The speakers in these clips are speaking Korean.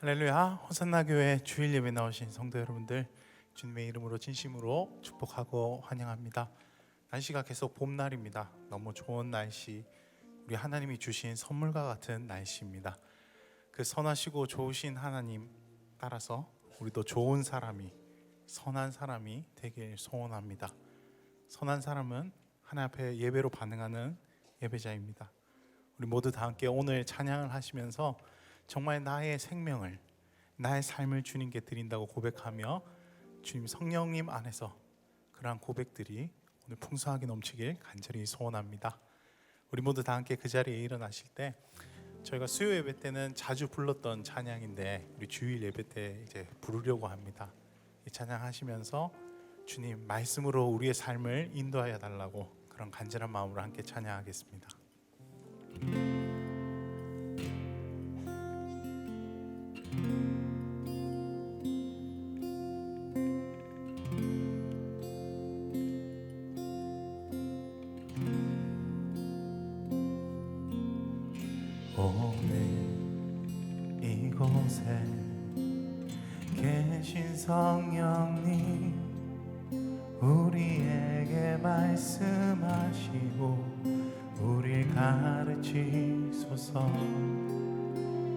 할렐루야. 호산나 교회 주일 예배 나오신 성도 여러분들, 주님의 이름으로 진심으로 축복하고 환영합니다. 날씨가 계속 봄날입니다. 너무 좋은 날씨, 우리 하나님이 주신 선물과 같은 날씨입니다. 그 선하시고 좋으신 하나님 따라서 우리도 좋은 사람이, 선한 사람이 되길 소원합니다. 선한 사람은 하나님 앞에 예배로 반응하는 예배자입니다. 우리 모두 다 함께 오늘 찬양을 하시면서 정말 나의 생명을, 나의 삶을 주님께 드린다고 고백하며 주님 성령님 안에서 그러한 고백들이 오늘 풍성하게 넘치길 간절히 소원합니다. 우리 모두 다 함께 그 자리에 일어나실 때, 저희가 수요 예배 때는 자주 불렀던 찬양인데 우리 주일 예배 때 이제 부르려고 합니다. 이 찬양 하시면서 주님 말씀으로 우리의 삶을 인도하여 달라고 그런 간절한 마음으로 함께 찬양하겠습니다. 오늘 이곳에 계신 성령님, 우리에게 말씀하시고 우릴 가르치소서.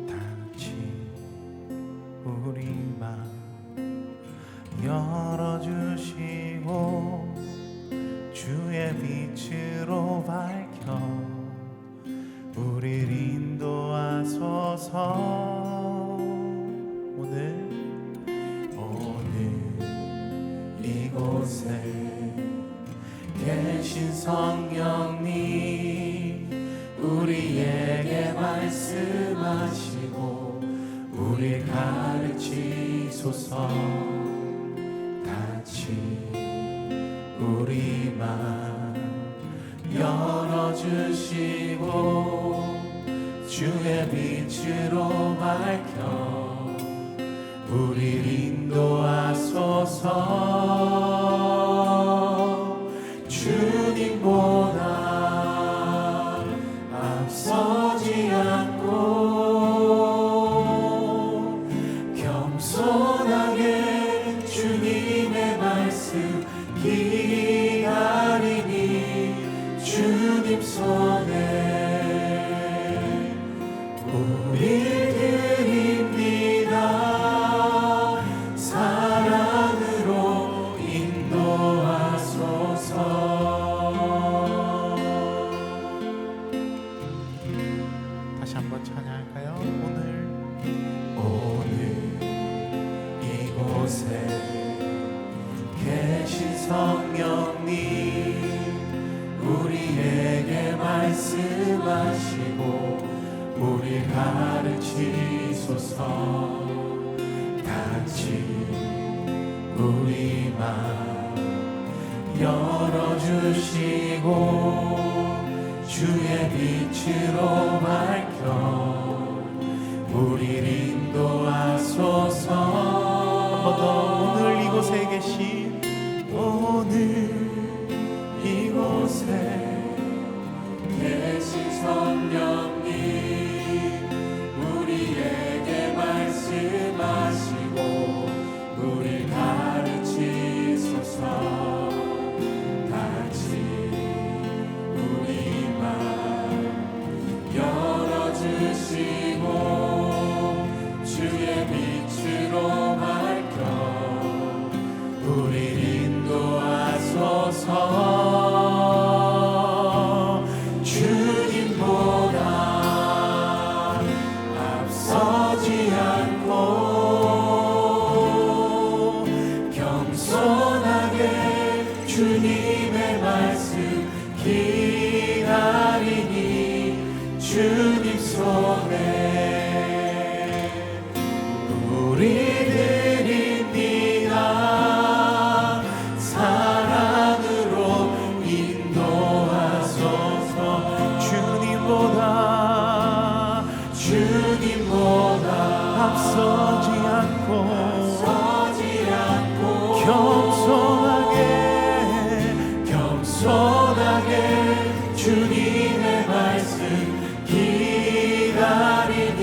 다같이 우리 마음 열어주시고 주의 빛으로 밝혀 우릴 인도하소서. 오늘 이곳에 계신 성령님, 우리에게 말씀하시고 우릴 가르치소서. 같이 우리 마음 열어주시고 주의 빛으로 밝혀 우릴 인도하소서. 주님보다 앞서지 않고 겸손하게 주님의 말씀 기다리니 주님 손에 우릴 드립니다. 사랑으로 인도하소서. 다시 한번 찬양할까요? 오늘 이곳에 계신 성령님, 우리에게 말씀하시고 우리 가르치소서. 같이 우리 마음 열어주시고 주의 빛으로 밝혀 우릴 인도하소서. 한 번 더. 오늘 이곳에 계신, 오늘 이곳에 계신 성령님, 우리에게 말씀하시고 우릴 가르치소서. 같이 우리 마음 열어주시고 주의 빛으로 밝혀 우릴 인도하소서. 주님보다 앞서지 않고 겸손하게 주님의 말씀 기다리니 주님 손에 우리 드립니다. 사랑으로 인도하소서. 주님보다 앞서지 않고 겸손하게 주님의 말씀 기다리니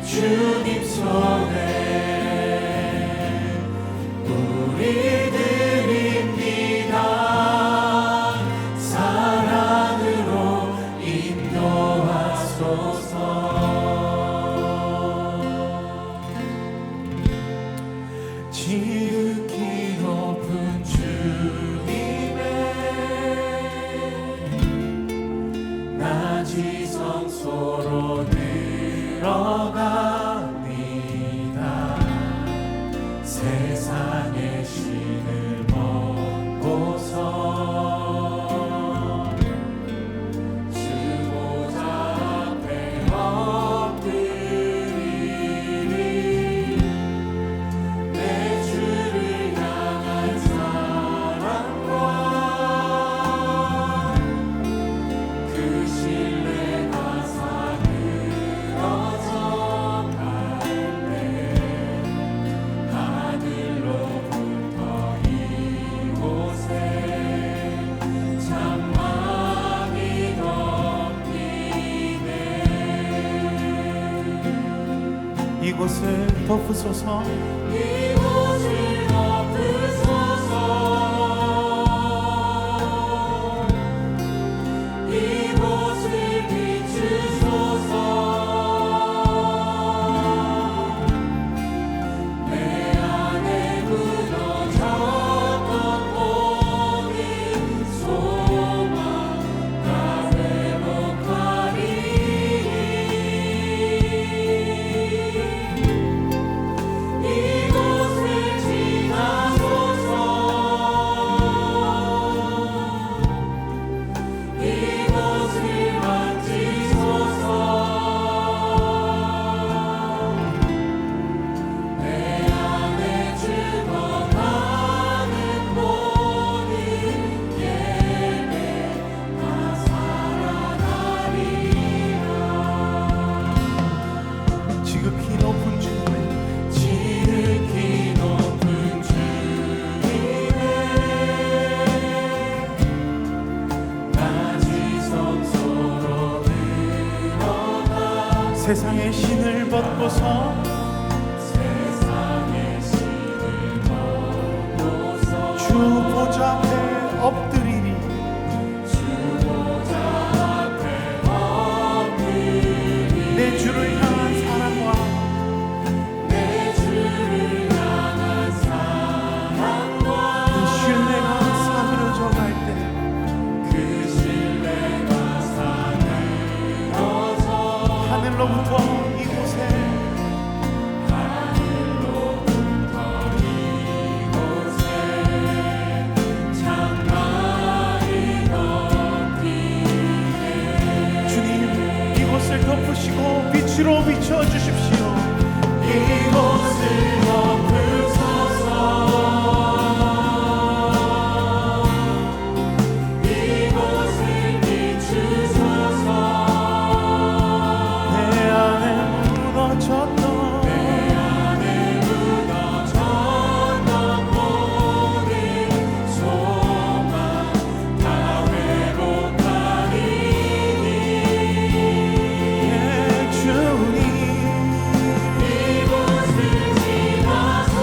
주 주님 손에 우리 드립니다. 사랑으로 인도하소서. 지극히 높은 주님의 낮이 성소로 들어갑니다. 세상의 신을 벗고서 주 보좌 앞에 엎드리리. 내 주를 향한 사랑과 그 신뢰가 사그러져 갈 때 하늘로부터 이곳에 장막이 덮이네. 이곳을 덮으소서. 이곳을 덮으소서. 이곳을 비추소서. 내 안에 무너졌던 모든 소망 다 회복하리. 이곳을 지나소서. 이곳을 만지소서. 내 안에 죽어가는 모든 예배 다 살아나리라. 지극히 높은 주님의 지극히 높은 주님의 낮이 성소로 들어가 세상의 신을 벗고서 세상의 신을 벗고서 주 보좌 앞에 엎드리리. 주 보좌 앞에 엎드리리. 내 주를 향한 사랑과 내 주를 향한 사랑과 그 신뢰가 사그러져 갈 때 그 신뢰가 사그러져 하늘로부터 이곳에 하늘로부터 이곳에 장막이 덮이네. 주님 이곳을 덮으시고 빛으로 비춰주십시오. 이곳을 덮으소서. 이곳을 비추소서. 내 안에 무너졌던 모든 소망 다 회복하리니. 주님 이곳을 지나소서.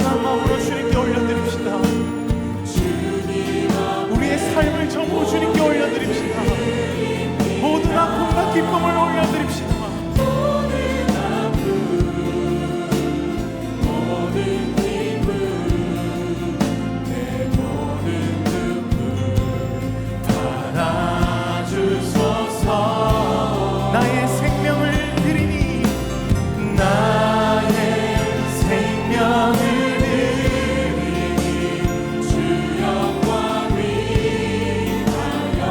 간절한 마음으로 주님께 올려드립시다. 우리의 삶을 전부 주님께 올려드립시다. 모든 아픔과 기쁨을 올려드립시다. 나의 생명을 드리니 주 영광 위하여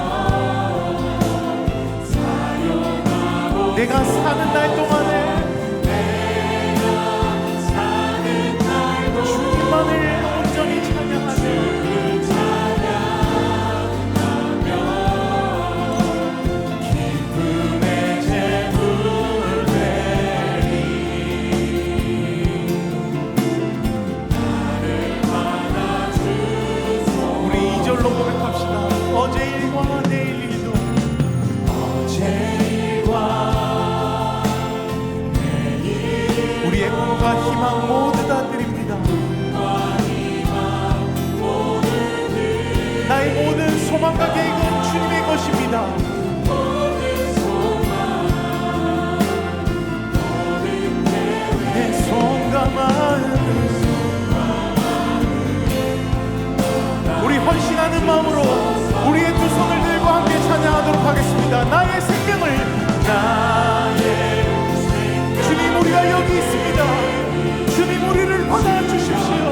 사용하고 내가 사는 날 동안에 주님만을 온전히 찬양하며 고백합시다. 어제 일과 내일 일도 우리의 꿈과 희망 모두 다 드립니다. 나의 모든 소망과 계획은 주님의 것입니다. 내 손과 마음 우리 헌신하는 마음으로 우리의 두 손을 들고 함께 찬양하도록 하겠습니다. 나의 생명을 주님 우리가 여기 있습니다. 주님 우리를 받아주십시오.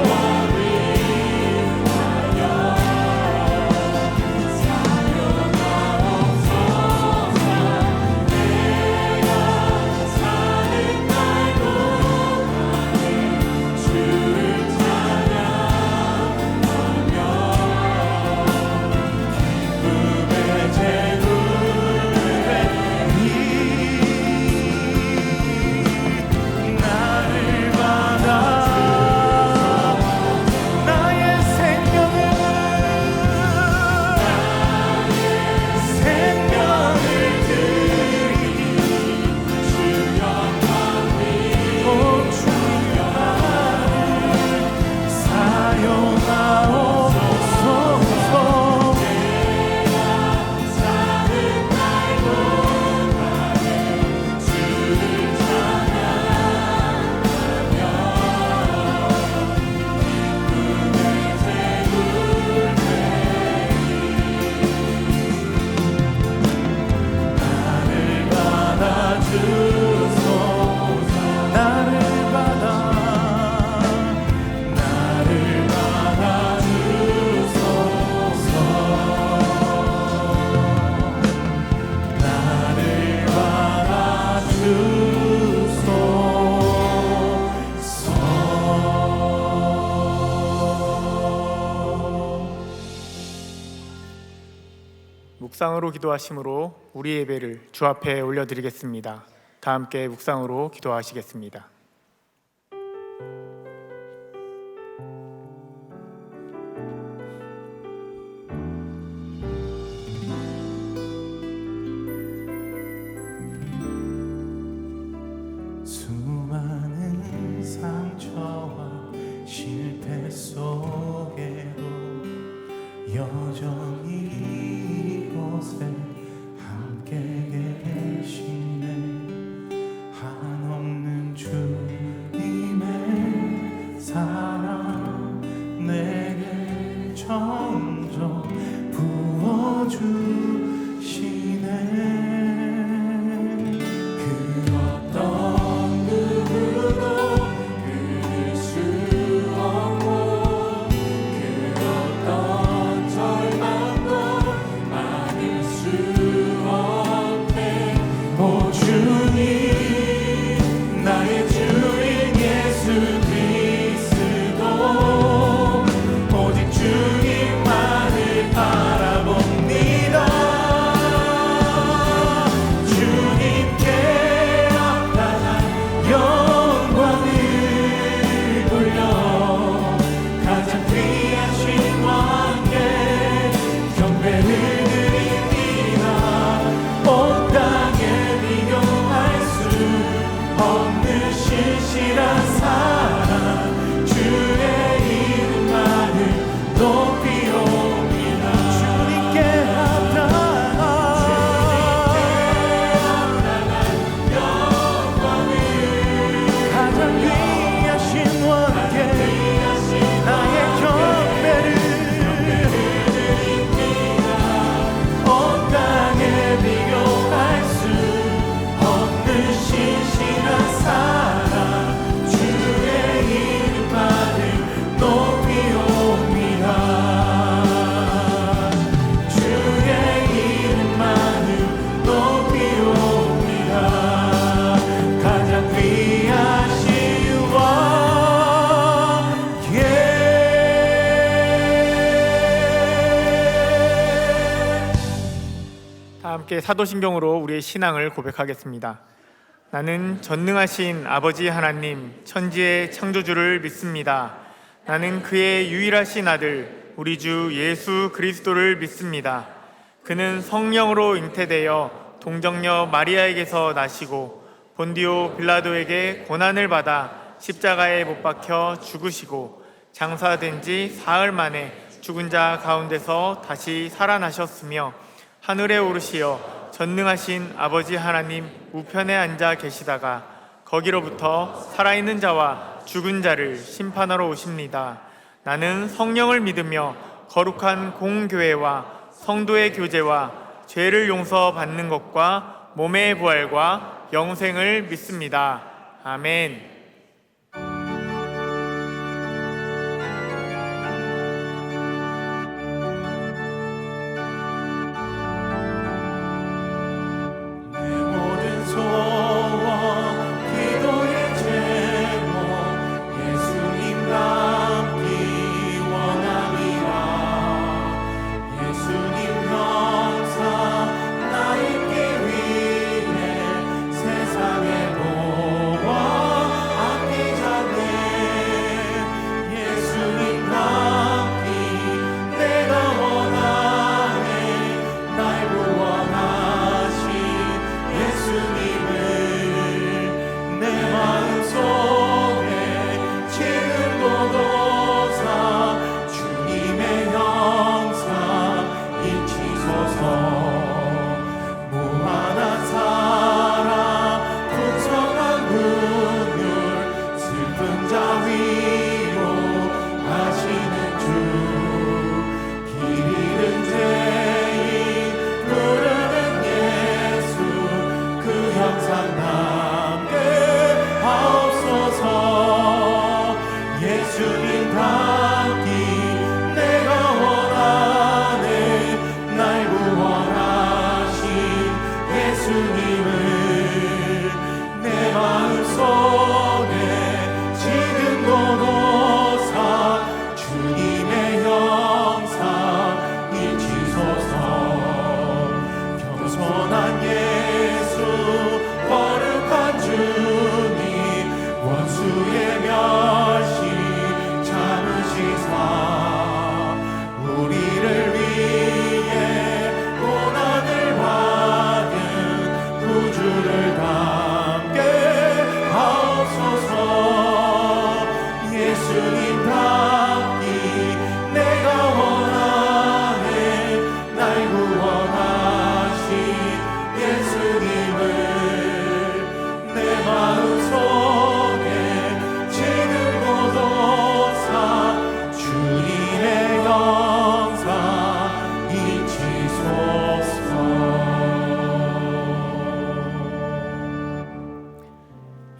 묵상으로 기도하심으로 우리 예배를 주 앞에 올려드리겠습니다. 다 함께 묵상으로 기도하시겠습니다. 수많은 상처와 실패 속에도 여전히 이곳에 함께 계시네. 한없는 주님의 사랑 내게 점점 부어주시네. 오직 주님만 함께 사도신경으로 우리의 신앙을 고백하겠습니다. 나는 전능하신 아버지 하나님 천지의 창조주를 믿습니다. 나는 그의 유일하신 아들 우리 주 예수 그리스도를 믿습니다. 그는 성령으로 잉태되어 동정녀 마리아에게서 나시고 본디오 빌라도에게 고난을 받아 십자가에 못 박혀 죽으시고 장사된 지 사흘 만에 죽은 자 가운데서 다시 살아나셨으며 하늘에 오르시어 전능하신 아버지 하나님 우편에 앉아 계시다가 거기로부터 살아있는 자와 죽은 자를 심판하러 오십니다. 나는 성령을 믿으며 거룩한 공교회와 성도의 교제와 죄를 용서받는 것과 몸의 부활과 영생을 믿습니다. 아멘.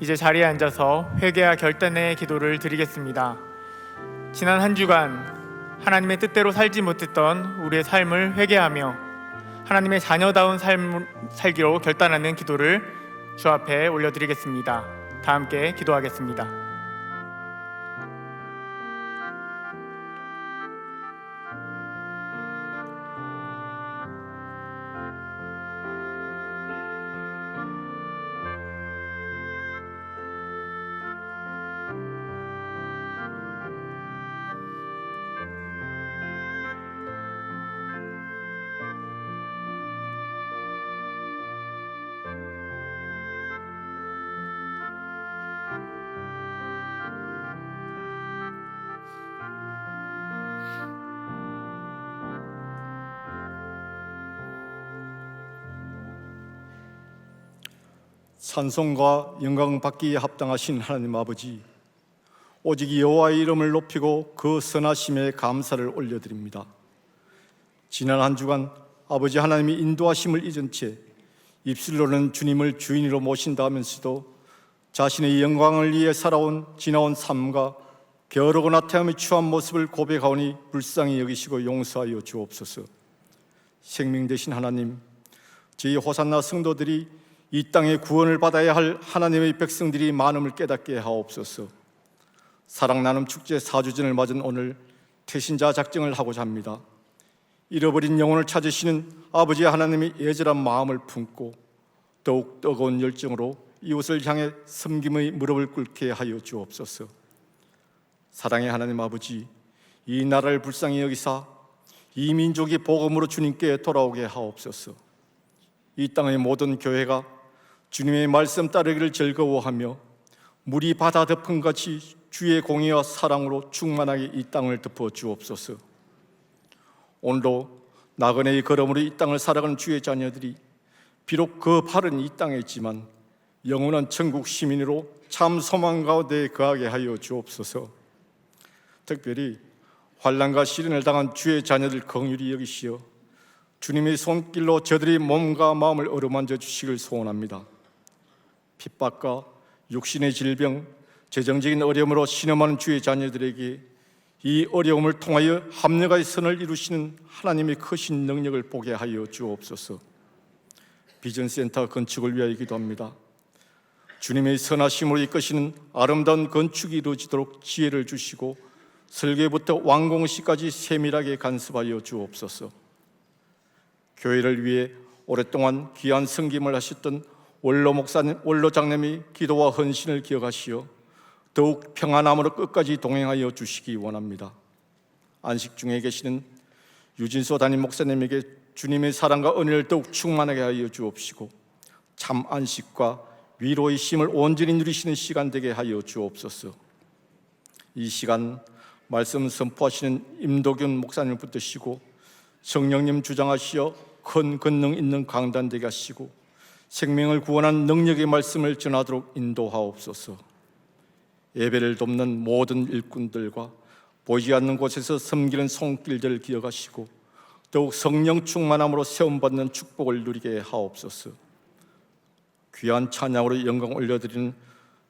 이제 자리에 앉아서 회개와 결단의 기도를 드리겠습니다. 지난 한 주간 하나님의 뜻대로 살지 못했던 우리의 삶을 회개하며 하나님의 자녀다운 삶을 살기로 결단하는 기도를 주 앞에 올려드리겠습니다. 다 함께 기도하겠습니다. 찬송과 영광 받기에 합당하신 하나님 아버지, 오직 여호와의 이름을 높이고 그 선하심에 감사를 올려드립니다. 지난 한 주간 아버지 하나님이 인도하심을 잊은 채 입술로는 주님을 주인으로 모신다 하면서도 자신의 영광을 위해 살아온 지나온 삶과 게으르고 나태함에 취한 모습을 고백하오니 불쌍히 여기시고 용서하여 주옵소서. 생명 되신 하나님, 저희 호산나 성도들이 이 땅에 구원을 받아야 할 하나님의 백성들이 많음을 깨닫게 하옵소서. 사랑 나눔 축제 4주년을 맞은 오늘 태신자 작정을 하고자 합니다. 잃어버린 영혼을 찾으시는 아버지 하나님의 애절한 마음을 품고 더욱 뜨거운 열정으로 이웃을 향해 섬김의 무릎을 꿇게 하여 주옵소서. 사랑의 하나님 아버지, 이 나라를 불쌍히 여기사 이 민족이 복음으로 주님께 돌아오게 하옵소서. 이 땅의 모든 교회가 주님의 말씀 따르기를 즐거워하며 물이 바다 덮음 같이 주의 공의와 사랑으로 충만하게 이 땅을 덮어 주옵소서. 오늘도 나그네의 걸음으로 이 땅을 살아가는 주의 자녀들이 비록 그 발은 이 땅에 있지만 영원한 천국 시민으로 참 소망 가운데 거하게 하여 주옵소서. 특별히 환난과 시련을 당한 주의 자녀들 긍휼히 여기시어 주님의 손길로 저들의 몸과 마음을 어루만져 주시길 소원합니다. 핍박과 육신의 질병, 재정적인 어려움으로 신음하는 주의 자녀들에게 이 어려움을 통하여 합력의 선을 이루시는 하나님의 크신 능력을 보게 하여 주옵소서. 비전센터 건축을 위하여 기도합니다. 주님의 선하심으로 이끄시는 아름다운 건축이 이루어지도록 지혜를 주시고 설계부터 완공시까지 세밀하게 간섭하여 주옵소서. 교회를 위해 오랫동안 귀한 섬김을 하셨던 원로 목사님, 원로 장님의 기도와 헌신을 기억하시어 더욱 평안함으로 끝까지 동행하여 주시기 원합니다. 안식 중에 계시는 유진소 담임 목사님에게 주님의 사랑과 은혜를 더욱 충만하게 하여 주옵시고 참 안식과 위로의 힘을 온전히 누리시는 시간 되게 하여 주옵소서. 이 시간 말씀 선포하시는 임도균 목사님을 붙드시고 성령님 주장하시어 큰 권능 있는 강단 되게 하시고 생명을 구원한 능력의 말씀을 전하도록 인도하옵소서. 예배를 돕는 모든 일꾼들과 보이지 않는 곳에서 섬기는 손길들을 기억하시고 더욱 성령 충만함으로 세움받는 축복을 누리게 하옵소서. 귀한 찬양으로 영광 올려드리는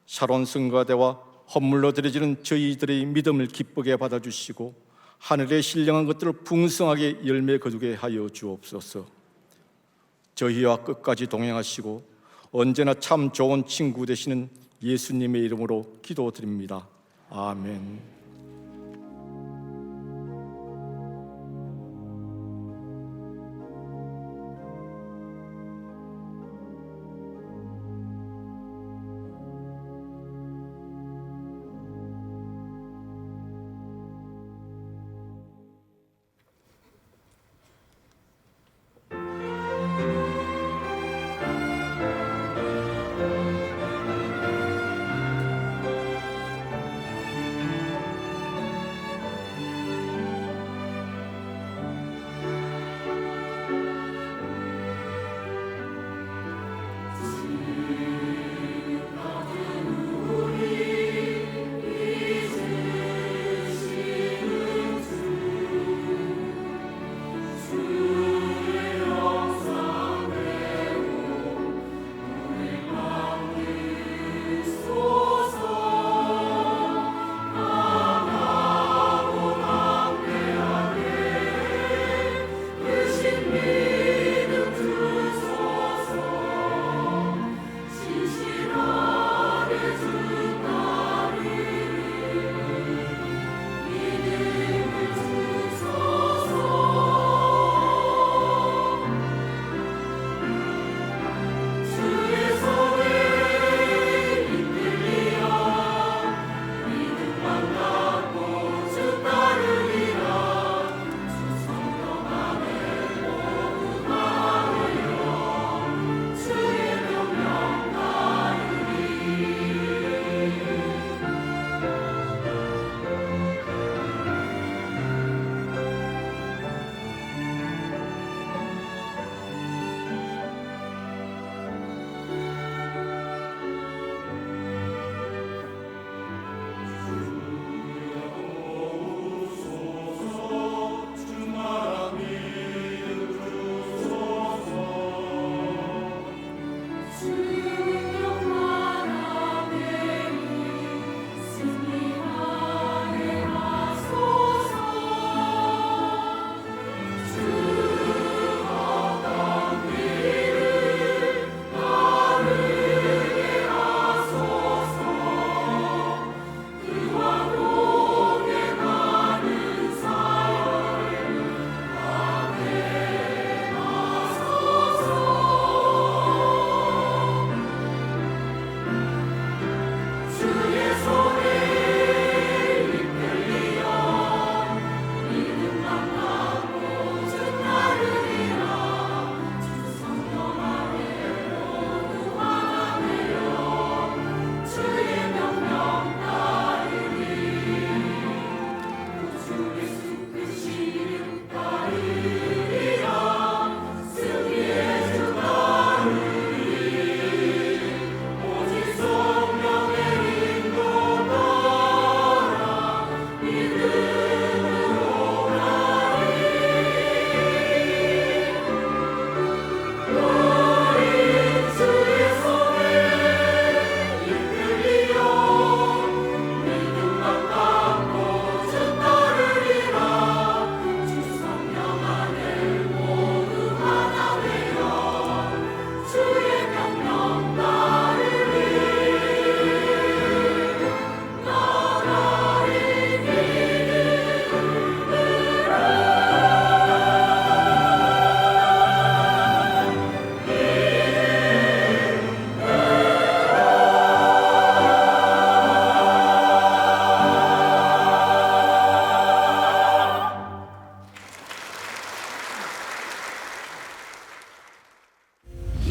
샤론 성가대와 헌물로 드려지는 저희들의 믿음을 기쁘게 받아주시고 하늘에 신령한 것들을 풍성하게 열매 거두게 하여 주옵소서. 저희와 끝까지 동행하시고 언제나 참 좋은 친구 되시는 예수님의 이름으로 기도드립니다. 아멘.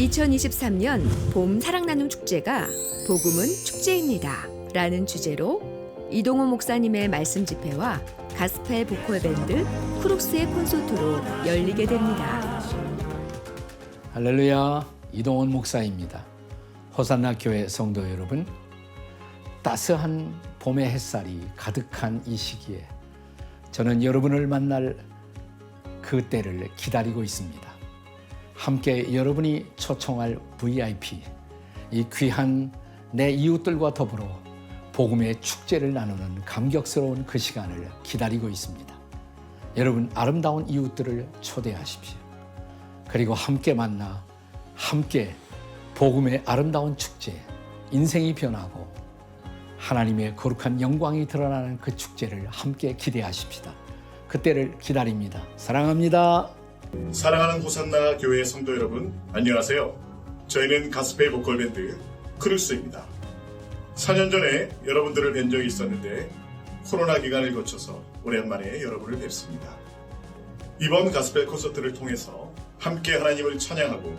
2023년 봄 사랑나눔 축제가 복음은 축제입니다 라는 주제로 이동호 목사님의 말씀 집회와 가스펠 보컬 밴드 크룩스의 콘서트로 열리게 됩니다. 할렐루야, 이동원 목사입니다. 호산나 교회 성도 여러분, 따스한 봄의 햇살이 가득한 이 시기에 저는 여러분을 만날 그 때를 기다리고 있습니다. 함께 여러분이 초청할 VIP, 이 귀한 내 이웃들과 더불어 복음의 축제를 나누는 감격스러운 그 시간을 기다리고 있습니다. 여러분, 아름다운 이웃들을 초대하십시오. 그리고 함께 만나 함께 복음의 아름다운 축제, 인생이 변하고 하나님의 거룩한 영광이 드러나는 그 축제를 함께 기대하십시다. 그때를 기다립니다. 사랑합니다. 사랑하는 호산나 교회 성도 여러분, 안녕하세요. 저희는 가스펠 보컬 밴드 크루스입니다. 4년 전에 여러분들을 뵌 적이 있었는데 코로나 기간을 거쳐서 오랜만에 여러분을 뵙습니다. 이번 가스펠 콘서트를 통해서 함께 하나님을 찬양하고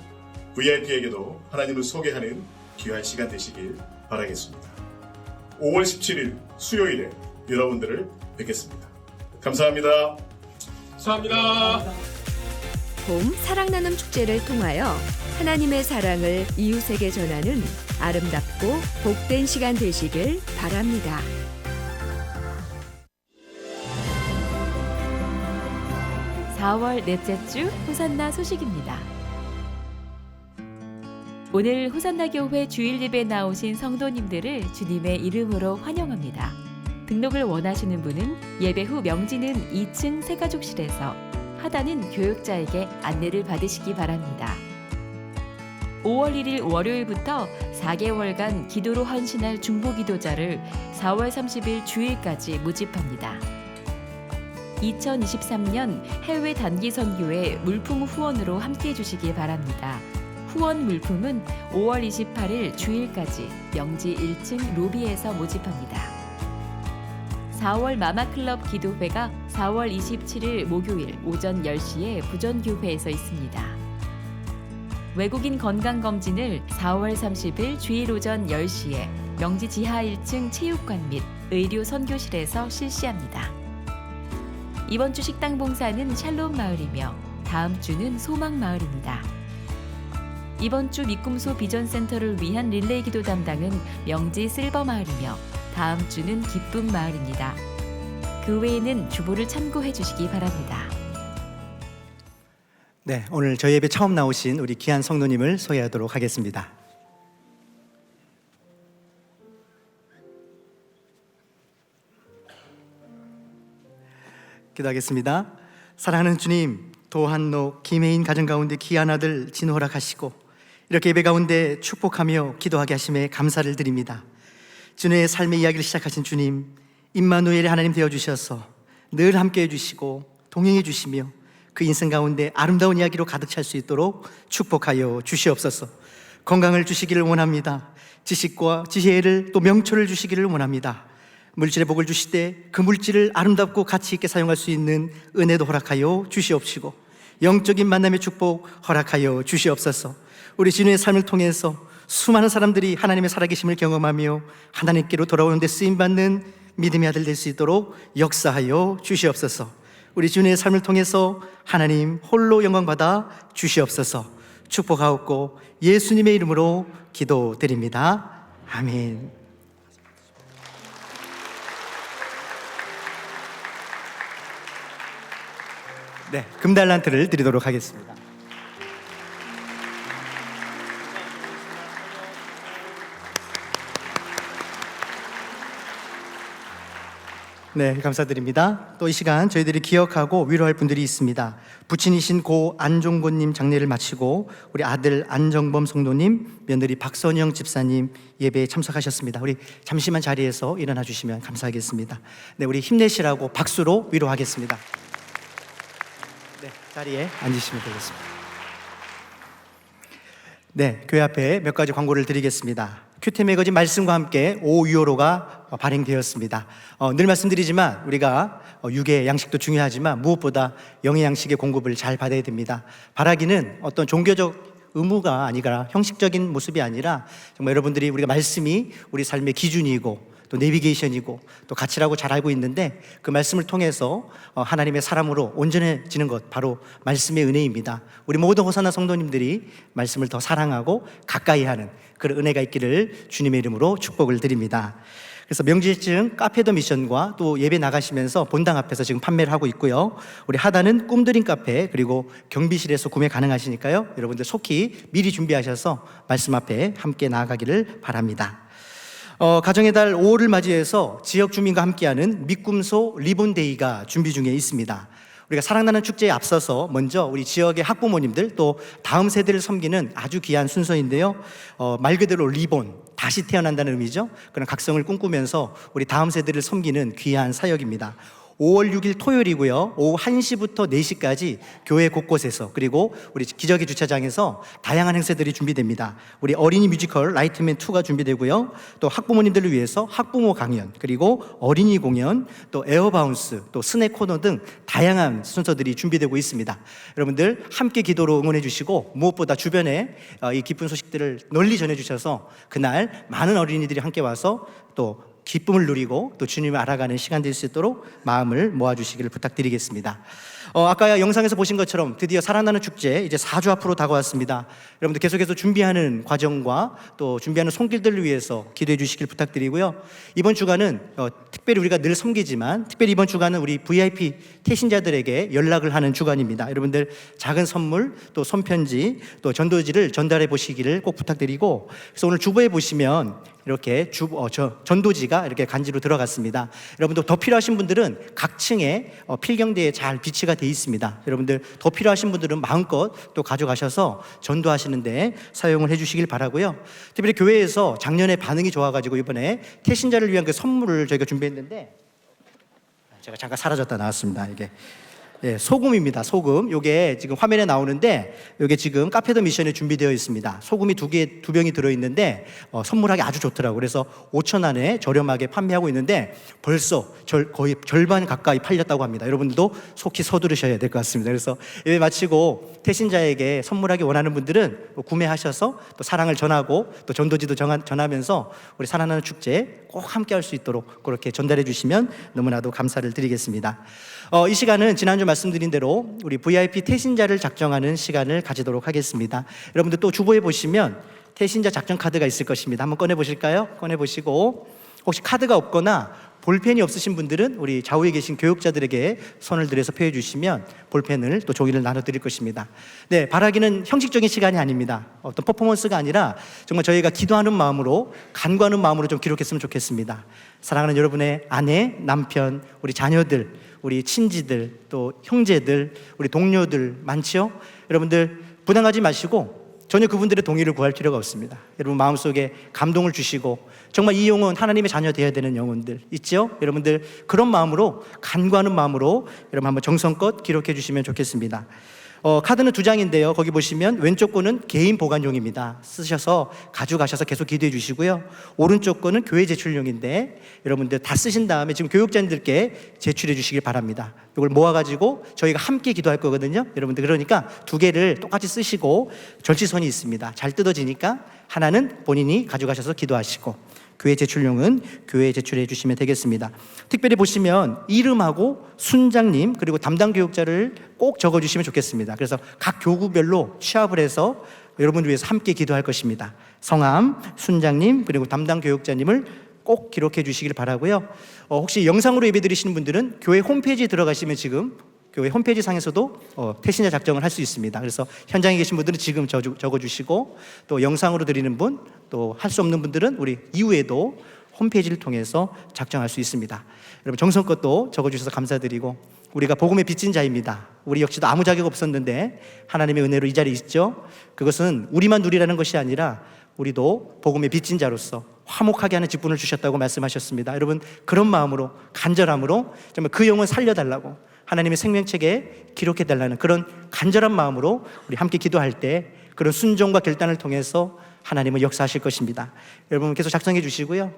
VIP에게도 하나님을 소개하는 귀한 시간 되시길 바라겠습니다. 5월 17일 수요일에 여러분들을 뵙겠습니다. 감사합니다. 감사합니다. 봄 사랑나눔 축제를 통하여 하나님의 사랑을 이웃에게 전하는 아름답고 복된 시간 되시길 바랍니다. (4월) 넷째 주 호산나 소식입니다. 오늘 호산나 교회 주일 예배 나오신 성도님들을 주님의 이름으로 환영합니다. 등록을 원하시는 분은 예배 후 명지는 2층 새가족실에서, 하단은 교육자에게 안내를 받으시기 바랍니다. 5월 1일 월요일부터 4개월간 기도로 헌신할 중보기도자를 4월 30일 주일까지 모집합니다. 2023년 해외 단기 선교회 물품 후원으로 함께해 주시기 바랍니다. 후원 물품은 5월 28일 주일까지 명지 1층 로비에서 모집합니다. 4월 마마클럽 기도회가 4월 27일 목요일 오전 10시에 부전교회에서 있습니다. 외국인 건강검진을 4월 30일 주일 오전 10시에 명지 지하 1층 체육관 및 의료 선교실에서 실시합니다. 이번 주 식당 봉사는 샬롬 마을이며 다음 주는 소망 마을입니다. 이번 주 미꿈소 비전센터를 위한 릴레이 기도 담당은 명지 실버 마을이며 다음 주는 기쁨 마을입니다. 그 외에는 주보를 참고해 주시기 바랍니다. 네, 오늘 저희 예배 처음 나오신 우리 귀한 성도님을 소개하도록 하겠습니다. 기도하겠습니다. 사랑하는 주님, 도한로 김혜인 가정 가운데 귀한 아들 진호락하시고 이렇게 예배 가운데 축복하며 기도하게 하심에 감사를 드립니다. 진호의 삶의 이야기를 시작하신 주님, 임마누엘의 하나님 되어주셔서 늘 함께해 주시고 동행해 주시며 그 인생 가운데 아름다운 이야기로 가득 찰 수 있도록 축복하여 주시옵소서. 건강을 주시기를 원합니다. 지식과 지혜를 또 명철을 주시기를 원합니다. 물질의 복을 주실 때 그 물질을 아름답고 가치 있게 사용할 수 있는 은혜도 허락하여 주시옵시고 영적인 만남의 축복 허락하여 주시옵소서. 우리 진우의 삶을 통해서 수많은 사람들이 하나님의 살아계심을 경험하며 하나님께로 돌아오는 데 쓰임받는 믿음의 아들 될 수 있도록 역사하여 주시옵소서. 우리 진우의 삶을 통해서 하나님 홀로 영광받아 주시옵소서. 축복하옵고 예수님의 이름으로 기도드립니다. 아멘. 네, 금달란트를 드리도록 하겠습니다. 네, 감사드립니다. 또 이 시간 저희들이 기억하고 위로할 분들이 있습니다. 부친이신 고 안종곤님 장례를 마치고 우리 아들 안정범 성도님, 며느리 박선영 집사님 예배에 참석하셨습니다. 우리 잠시만 자리에서 일어나 주시면 감사하겠습니다. 네, 우리 힘내시라고 박수로 위로하겠습니다. 네, 자리에 앉으시면 되겠습니다. 네, 교회 앞에 몇 가지 광고를 드리겠습니다. 큐티 매거진 말씀과 함께 5유로가 발행되었습니다. 늘 말씀드리지만 우리가 육의 양식도 중요하지만 무엇보다 영의 양식의 공급을 잘 받아야 됩니다. 바라기는 어떤 종교적 의무가 아니라 형식적인 모습이 아니라 정말 여러분들이 우리가 말씀이 우리 삶의 기준이고 또 내비게이션이고 또 가치라고 잘 알고 있는데 그 말씀을 통해서 하나님의 사람으로 온전해지는 것 바로 말씀의 은혜입니다. 우리 모든 호산나 성도님들이 말씀을 더 사랑하고 가까이 하는 그런 은혜가 있기를 주님의 이름으로 축복을 드립니다. 그래서 명절쯤 카페 더 미션과 또 예배 나가시면서 본당 앞에서 지금 판매를 하고 있고요. 우리 하단은 꿈드림 카페 그리고 경비실에서 구매 가능하시니까요. 여러분들 속히 미리 준비하셔서 말씀 앞에 함께 나아가기를 바랍니다. 가정의 달 5월을 맞이해서 지역 주민과 함께하는 믿음소 리본데이가 준비 중에 있습니다. 우리가 사랑나는 축제에 앞서서 먼저 우리 지역의 학부모님들 또 다음 세대를 섬기는 아주 귀한 순서인데요. 말 그대로 리본, 다시 태어난다는 의미죠. 그런 각성을 꿈꾸면서 우리 다음 세대를 섬기는 귀한 사역입니다. 5월 6일 토요일이고요. 오후 1시부터 4시까지 교회 곳곳에서 그리고 우리 기저귀 주차장에서 다양한 행사들이 준비됩니다. 우리 어린이 뮤지컬 라이트맨 2가 준비되고요. 또 학부모님들을 위해서 학부모 강연 그리고 어린이 공연 또 에어바운스 또 스낵 코너 등 다양한 순서들이 준비되고 있습니다. 여러분들 함께 기도로 응원해 주시고 무엇보다 주변에 이 기쁜 소식들을 널리 전해 주셔서 그날 많은 어린이들이 함께 와서 또 기쁨을 누리고 또 주님을 알아가는 시간 될 수 있도록 마음을 모아주시기를 부탁드리겠습니다. 아까 영상에서 보신 것처럼 드디어 살아나는 축제 이제 4주 앞으로 다가왔습니다. 여러분들 계속해서 준비하는 과정과 또 준비하는 손길들을 위해서 기도해 주시길 부탁드리고요. 이번 주간은 특별히 우리가 늘 섬기지만 특별히 이번 주간은 우리 VIP 태신자들에게 연락을 하는 주간입니다. 여러분들 작은 선물 또 손편지 또 전도지를 전달해 보시기를 꼭 부탁드리고 그래서 오늘 주보에 보시면 이렇게 전도지가 이렇게 간지로 들어갔습니다. 여러분들 더 필요하신 분들은 각 층에 필경대에 잘 비치가 돼 있습니다. 여러분들 더 필요하신 분들은 마음껏 또 가져가셔서 전도하시는데 사용을 해주시길 바라고요. 특별히 교회에서 작년에 반응이 좋아가지고 이번에 태신자를 위한 그 선물을 저희가 준비했는데 제가 잠깐 사라졌다 나왔습니다. 이게 소금입니다. 소금. 요게 지금 화면에 나오는데 요게 지금 카페 더 미션에 준비되어 있습니다. 소금이 두 병이 들어있는데 선물하기 아주 좋더라고요. 그래서 5천 원에 저렴하게 판매하고 있는데 벌써 거의 절반 가까이 팔렸다고 합니다. 여러분들도 속히 서두르셔야 될 것 같습니다. 그래서 예배 마치고 태신자에게 선물하기 원하는 분들은 구매하셔서 또 사랑을 전하고 또 전도지도 전하면서 우리 살아나는 축제 꼭 함께 할 수 있도록 그렇게 전달해 주시면 너무나도 감사를 드리겠습니다. 이 시간은 지난주 말씀드린 대로 우리 VIP 태신자를 작정하는 시간을 가지도록 하겠습니다. 여러분들 또 주보에 보시면 태신자 작정 카드가 있을 것입니다. 한번 꺼내 보실까요? 꺼내 보시고 혹시 카드가 없거나 볼펜이 없으신 분들은 우리 좌우에 계신 교육자들에게 손을 들여서 표해 주시면 볼펜을 또 종이를 나눠 드릴 것입니다. 네, 바라기는 형식적인 시간이 아닙니다. 어떤 퍼포먼스가 아니라 정말 저희가 기도하는 마음으로 간구하는 마음으로 좀 기록했으면 좋겠습니다. 사랑하는 여러분의 아내, 남편, 우리 자녀들, 우리 친지들, 또 형제들, 우리 동료들 많지요? 여러분들 부담하지 마시고 전혀 그분들의 동의를 구할 필요가 없습니다. 여러분 마음속에 감동을 주시고 정말 이 영혼 하나님의 자녀 되어야 되는 영혼들 있죠? 여러분들 그런 마음으로 간구하는 마음으로 여러분 한번 정성껏 기록해 주시면 좋겠습니다. 카드는 2장인데요. 거기 보시면 왼쪽 거는 개인 보관용입니다. 쓰셔서 가져가셔서 계속 기도해 주시고요. 오른쪽 거는 교회 제출용인데 여러분들 다 쓰신 다음에 지금 교육자님들께 제출해 주시길 바랍니다. 이걸 모아가지고 저희가 함께 기도할 거거든요. 여러분들 그러니까 2개를 똑같이 쓰시고 절지선이 있습니다. 잘 뜯어지니까 하나는 본인이 가져가셔서 기도하시고 교회 제출용은 교회에 제출해 주시면 되겠습니다. 특별히 보시면 이름하고 순장님 그리고 담당 교육자를 꼭 적어주시면 좋겠습니다. 그래서 각 교구별로 취합을 해서 여러분을 위해서 함께 기도할 것입니다. 성함, 순장님 그리고 담당 교육자님을 꼭 기록해 주시길 바라고요. 혹시 영상으로 예배 드리시는 분들은 교회 홈페이지에 들어가시면 지금 교회 홈페이지 상에서도 태신자 작정을 할 수 있습니다. 그래서 현장에 계신 분들은 지금 적어주시고 또 영상으로 드리는 분, 또 할 수 없는 분들은 우리 이후에도 홈페이지를 통해서 작정할 수 있습니다. 여러분 정성껏 또 적어주셔서 감사드리고 우리가 복음의 빚진 자입니다. 우리 역시도 아무 자격 없었는데 하나님의 은혜로 이 자리에 있죠. 그것은 우리만 누리라는 것이 아니라 우리도 복음의 빚진 자로서 화목하게 하는 직분을 주셨다고 말씀하셨습니다. 여러분 그런 마음으로 간절함으로 정말 그 영혼 살려달라고 하나님의 생명책에 기록해달라는 그런 간절한 마음으로 우리 함께 기도할 때 그런 순종과 결단을 통해서 하나님은 역사하실 것입니다. 여러분 계속 작성해 주시고요.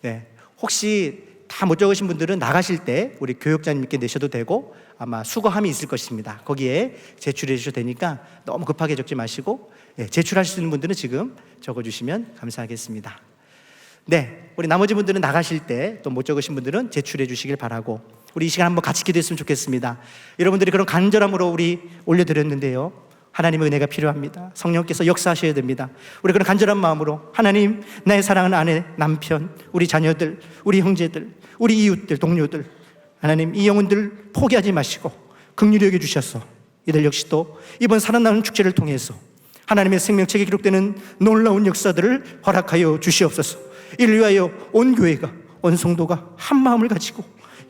네, 혹시 다 못 적으신 분들은 나가실 때 우리 교육자님께 내셔도 되고 아마 수거함이 있을 것입니다. 거기에 제출해 주셔도 되니까 너무 급하게 적지 마시고 제출하실 수 있는 분들은 지금 적어주시면 감사하겠습니다. 네, 우리 나머지 분들은 나가실 때 또 못 적으신 분들은 제출해 주시길 바라고 우리 이 시간 한번 같이 기도했으면 좋겠습니다. 여러분들이 그런 간절함으로 우리 올려드렸는데요, 하나님의 은혜가 필요합니다. 성령께서 역사하셔야 됩니다. 우리 그런 간절한 마음으로 하나님, 나의 사랑하는 아내, 남편, 우리 자녀들, 우리 형제들, 우리 이웃들, 동료들, 하나님 이 영혼들 포기하지 마시고 긍휼히 여겨주셔서 이들 역시도 이번 살아나는 축제를 통해서 하나님의 생명책에 기록되는 놀라운 역사들을 허락하여 주시옵소서. 이를 위하여 온 교회가, 온 성도가 한 마음을 가지고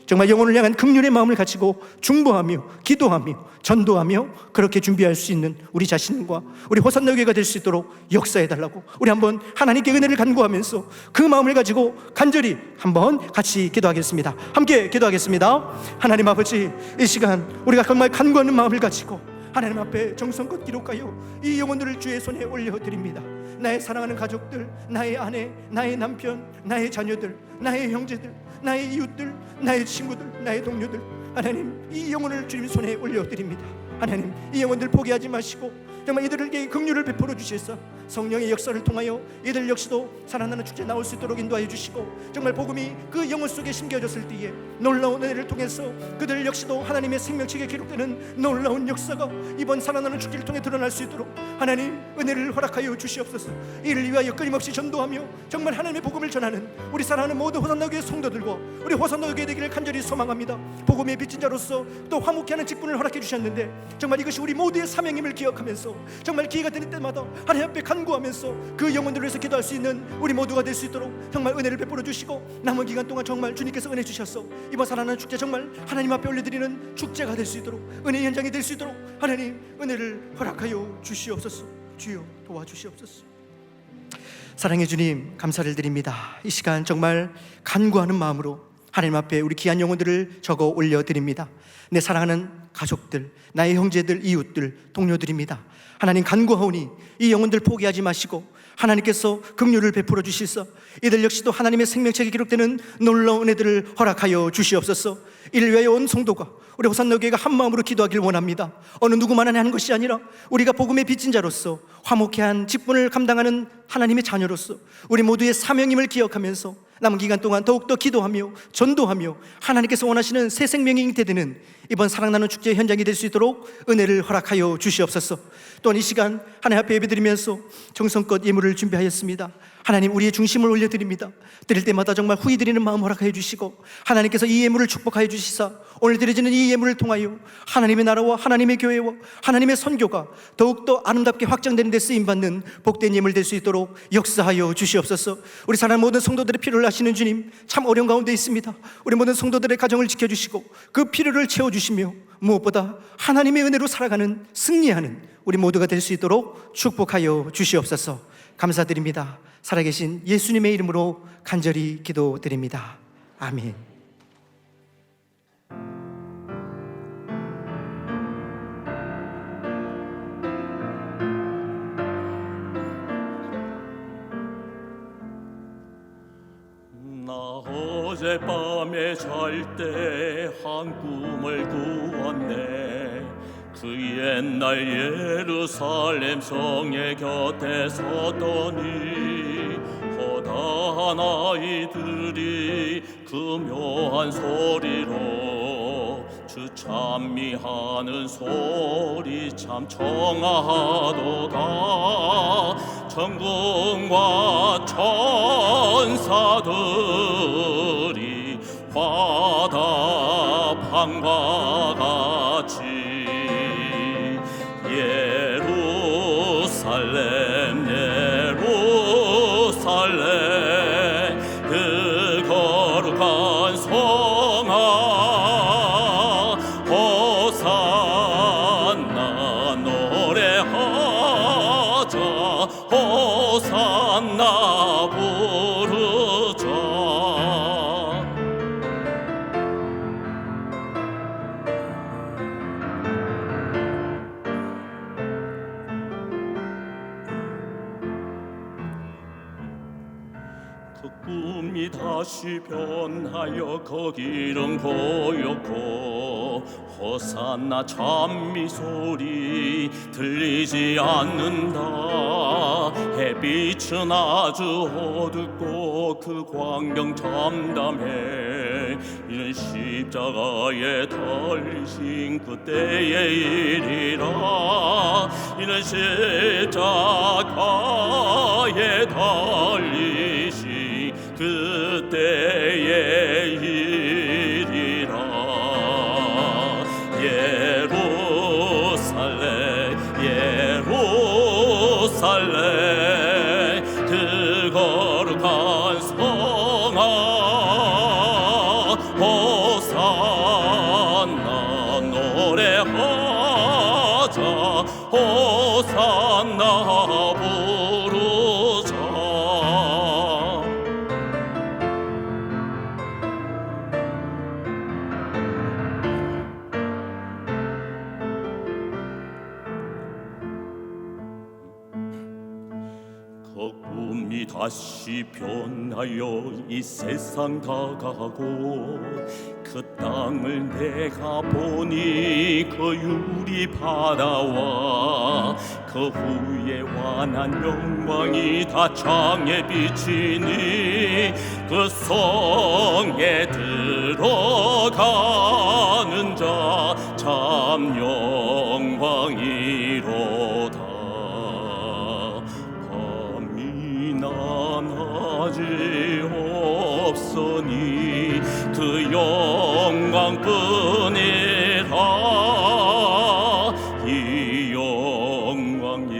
정말 영혼을 향한 긍휼의 마음을 가지고 중보하며 기도하며 전도하며 그렇게 준비할 수 있는 우리 자신과 우리 호산나 교회가 될 수 있도록 역사해달라고 우리 한번 하나님께 은혜를 간구하면서 그 마음을 가지고 간절히 한번 같이 기도하겠습니다. 함께 기도하겠습니다. 하나님 아버지, 이 시간 우리가 정말 간구하는 마음을 가지고 하나님 앞에 정성껏 기록하여 이 영혼들을 주의 손에 올려드립니다. 나의 사랑하는 가족들, 나의 아내, 나의 남편, 나의 자녀들, 나의 형제들, 나의 이웃들, 나의 친구들, 나의 동료들, 하나님 이 영혼을 주님 손에 올려드립니다. 하나님 이 영혼들 포기하지 마시고 정말 이들에게 긍휼을 베풀어 주셔서 성령의 역사를 통하여 이들 역시도 살아나는 축제 나올 수 있도록 인도하여 주시고 정말 복음이 그 영혼 속에 심겨졌을 때에 놀라운 은혜를 통해서 그들 역시도 하나님의 생명책에 기록되는 놀라운 역사가 이번 살아나는 축제를 통해 드러날 수 있도록 하나님 은혜를 허락하여 주시옵소서. 이를 위하여 끊임없이 전도하며 정말 하나님의 복음을 전하는 우리 사랑하는 모든 호산나 교회 성도들과 우리 호산나 교회 되기를 간절히 소망합니다. 복음의 빚진 자로서 또 화목케 하는 직분을 허락해 주셨는데 정말 이것이 우리 모두의 사명임을 기억하면서 정말 기회가 되는 때마다 하나님 앞에 간구하면서 그 영혼들을 위해서 기도할 수 있는 우리 모두가 될 수 있도록 정말 은혜를 베풀어 주시고 남은 기간 동안 정말 주님께서 은혜 주셔서 이번 살아나는 축제 정말 하나님 앞에 올려드리는 축제가 될 수 있도록 은혜의 현장이 될 수 있도록 하나님 은혜를 허락하여 주시옵소서. 주여 도와주시옵소서. 사랑의 주님, 감사를 드립니다. 이 시간 정말 간구하는 마음으로 하나님 앞에 우리 귀한 영혼들을 적어 올려드립니다. 내 사랑하는 가족들, 나의 형제들, 이웃들, 동료들입니다. 하나님 간구하오니 이 영혼들 포기하지 마시고 하나님께서 긍휼을 베풀어 주시서 이들 역시도 하나님의 생명책에 기록되는 놀라운 은혜들을 허락하여 주시옵소서. 이를 위하여 온 성도가 우리 호산나 교회가 한 마음으로 기도하길 원합니다. 어느 누구만 하는 것이 아니라 우리가 복음의 빚진 자로서 화목케 한 직분을 감당하는 하나님의 자녀로서 우리 모두의 사명임을 기억하면서 남은 기간 동안 더욱더 기도하며 전도하며 하나님께서 원하시는 새 생명이 잉태되는 이번 사랑나는 축제의 현장이 될 수 있도록 은혜를 허락하여 주시옵소서. 또한 이 시간 하나님 앞에 예배드리면서 정성껏 예물을 준비하였습니다. 하나님 우리의 중심을 올려드립니다. 드릴 때마다 정말 후히 드리는 마음 허락하여 주시고 하나님께서 이 예물을 축복하여 주시사 오늘 드려지는 이 예물을 통하여 하나님의 나라와 하나님의 교회와 하나님의 선교가 더욱더 아름답게 확장되는 데 쓰임받는 복된 예물 될 수 있도록 역사하여 주시옵소서. 우리 사랑하는 모든 성도들의 필요를 아시는 주님, 참 어려운 가운데 있습니다. 우리 모든 성도들의 가정을 지켜주시고 그 필요를 채워주시며 무엇보다 하나님의 은혜로 살아가는 승리하는 우리 모두가 될 수 있도록 축복하여 주시옵소서. 감사드립니다. 살아계신 예수님의 이름으로 간절히 기도드립니다. 아멘. 나 어젯밤에 잘 때 한 꿈을 꾸었네. 그 옛날 예루살렘 성의 곁에 서더니 허다한 아이들이 그 묘한 소리로 주 찬미하는 소리 참 청아하도다. 천군과 천사들이 화답한 바 같이 예루살렘 예루살렘 그 거룩한 성아 호산나 노래하자 호산나 부르자. 꿈이 다시 변하여 거기는 고요고 호산나 찬미 소리 들리지 않는다. 햇빛은 아주 어둡고 그 광경 참담해. 이는 십자가에 달리신 그때의 일이라. 이는 십자가에 달리신 그때의 일이라. 예루살렘 그 거룩한 성아 호산나 노래하자. 호산나 부르자. 그 꿈이 다시 변하여 이 세상 다가고 그 땅을 내가 보니 그 유리 바다와 그 후에 환한 영광이 다 창에 비치니 그 성에 들어가는 자 참 영광이로다. 낮이 없으니 그 영광뿐이라. 이 영광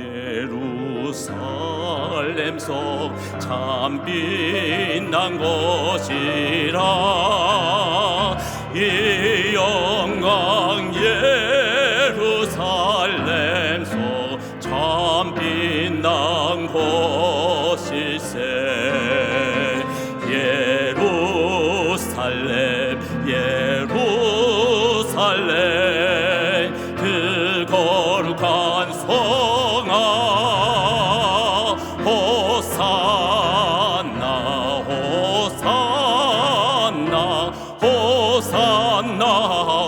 예루살렘 속 참 빛난 곳이라. 이 영광 예루살렘 속 참 빛난 곳일세. 예루살렘 그 거룩한 성아 호산나 호산나 호산나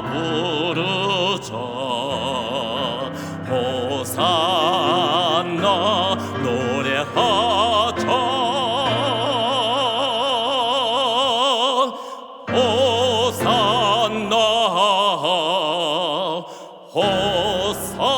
부르자. 호산나 노래하자. 호산나 호산나.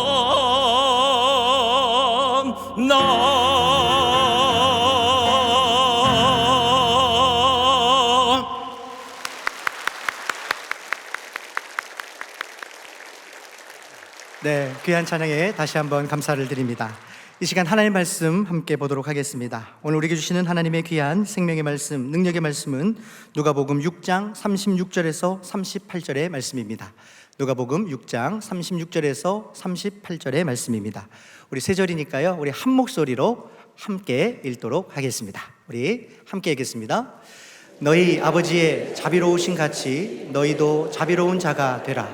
네, 귀한 찬양에 다시 한번 감사를 드립니다. 이 시간 하나님의 말씀 함께 보도록 하겠습니다. 오늘 우리에게 주시는 하나님의 귀한 생명의 말씀, 능력의 말씀은 누가복음 6장 36절에서 38절의 말씀입니다. 누가복음 6장 36절에서 38절의 말씀입니다. 우리 세 절이니까요, 우리 한 목소리로 함께 읽도록 하겠습니다. 우리 함께 읽겠습니다. 너희 아버지의 자비로우신 같이 너희도 자비로운 자가 되라.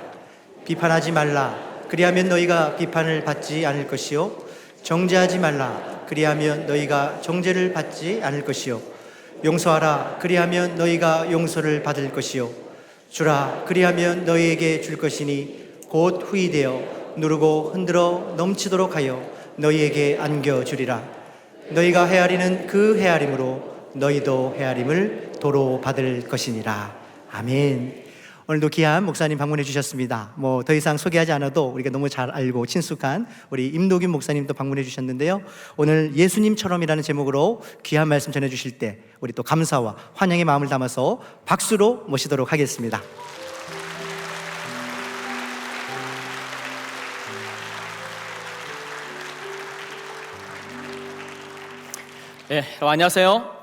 비판하지 말라. 그리하면 너희가 비판을 받지 않을 것이요, 정죄하지 말라. 그리하면 너희가 정죄를 받지 않을 것이요, 용서하라. 그리하면 너희가 용서를 받을 것이요, 주라. 그리하면 너희에게 줄 것이니 곧 후이되어 누르고 흔들어 넘치도록 하여 너희에게 안겨주리라. 너희가 헤아리는 그 헤아림으로 너희도 헤아림을 도로 받을 것이니라. 아멘. 오늘도 귀한 목사님 방문해 주셨습니다. 뭐 더 이상 소개하지 않아도 우리가 너무 잘 알고 친숙한 우리 임노균 목사님도 방문해 주셨는데요. 오늘 예수님처럼이라는 제목으로 귀한 말씀 전해 주실 때 우리 또 감사와 환영의 마음을 담아서 박수로 모시도록 하겠습니다. 예, 안녕하세요.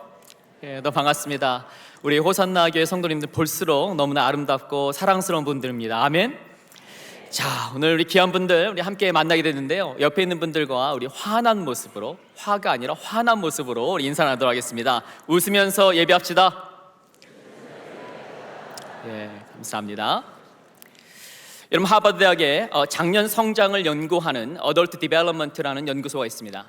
예, 너무 반갑습니다. 우리 호산나 교회 성도님들 볼수록 너무나 아름답고 사랑스러운 분들입니다. 아멘. 자, 오늘 우리 귀한 분들 우리 함께 만나게 됐는데요. 옆에 있는 분들과 우리 환한 모습으로, 화가 아니라 환한 모습으로 우리 인사 나누도록 하겠습니다. 웃으면서 예배합시다. 예, 감사합니다. 여러분, 하버드 대학에 장년 성장을 연구하는 어덜트 디벨롭먼트라는 연구소가 있습니다.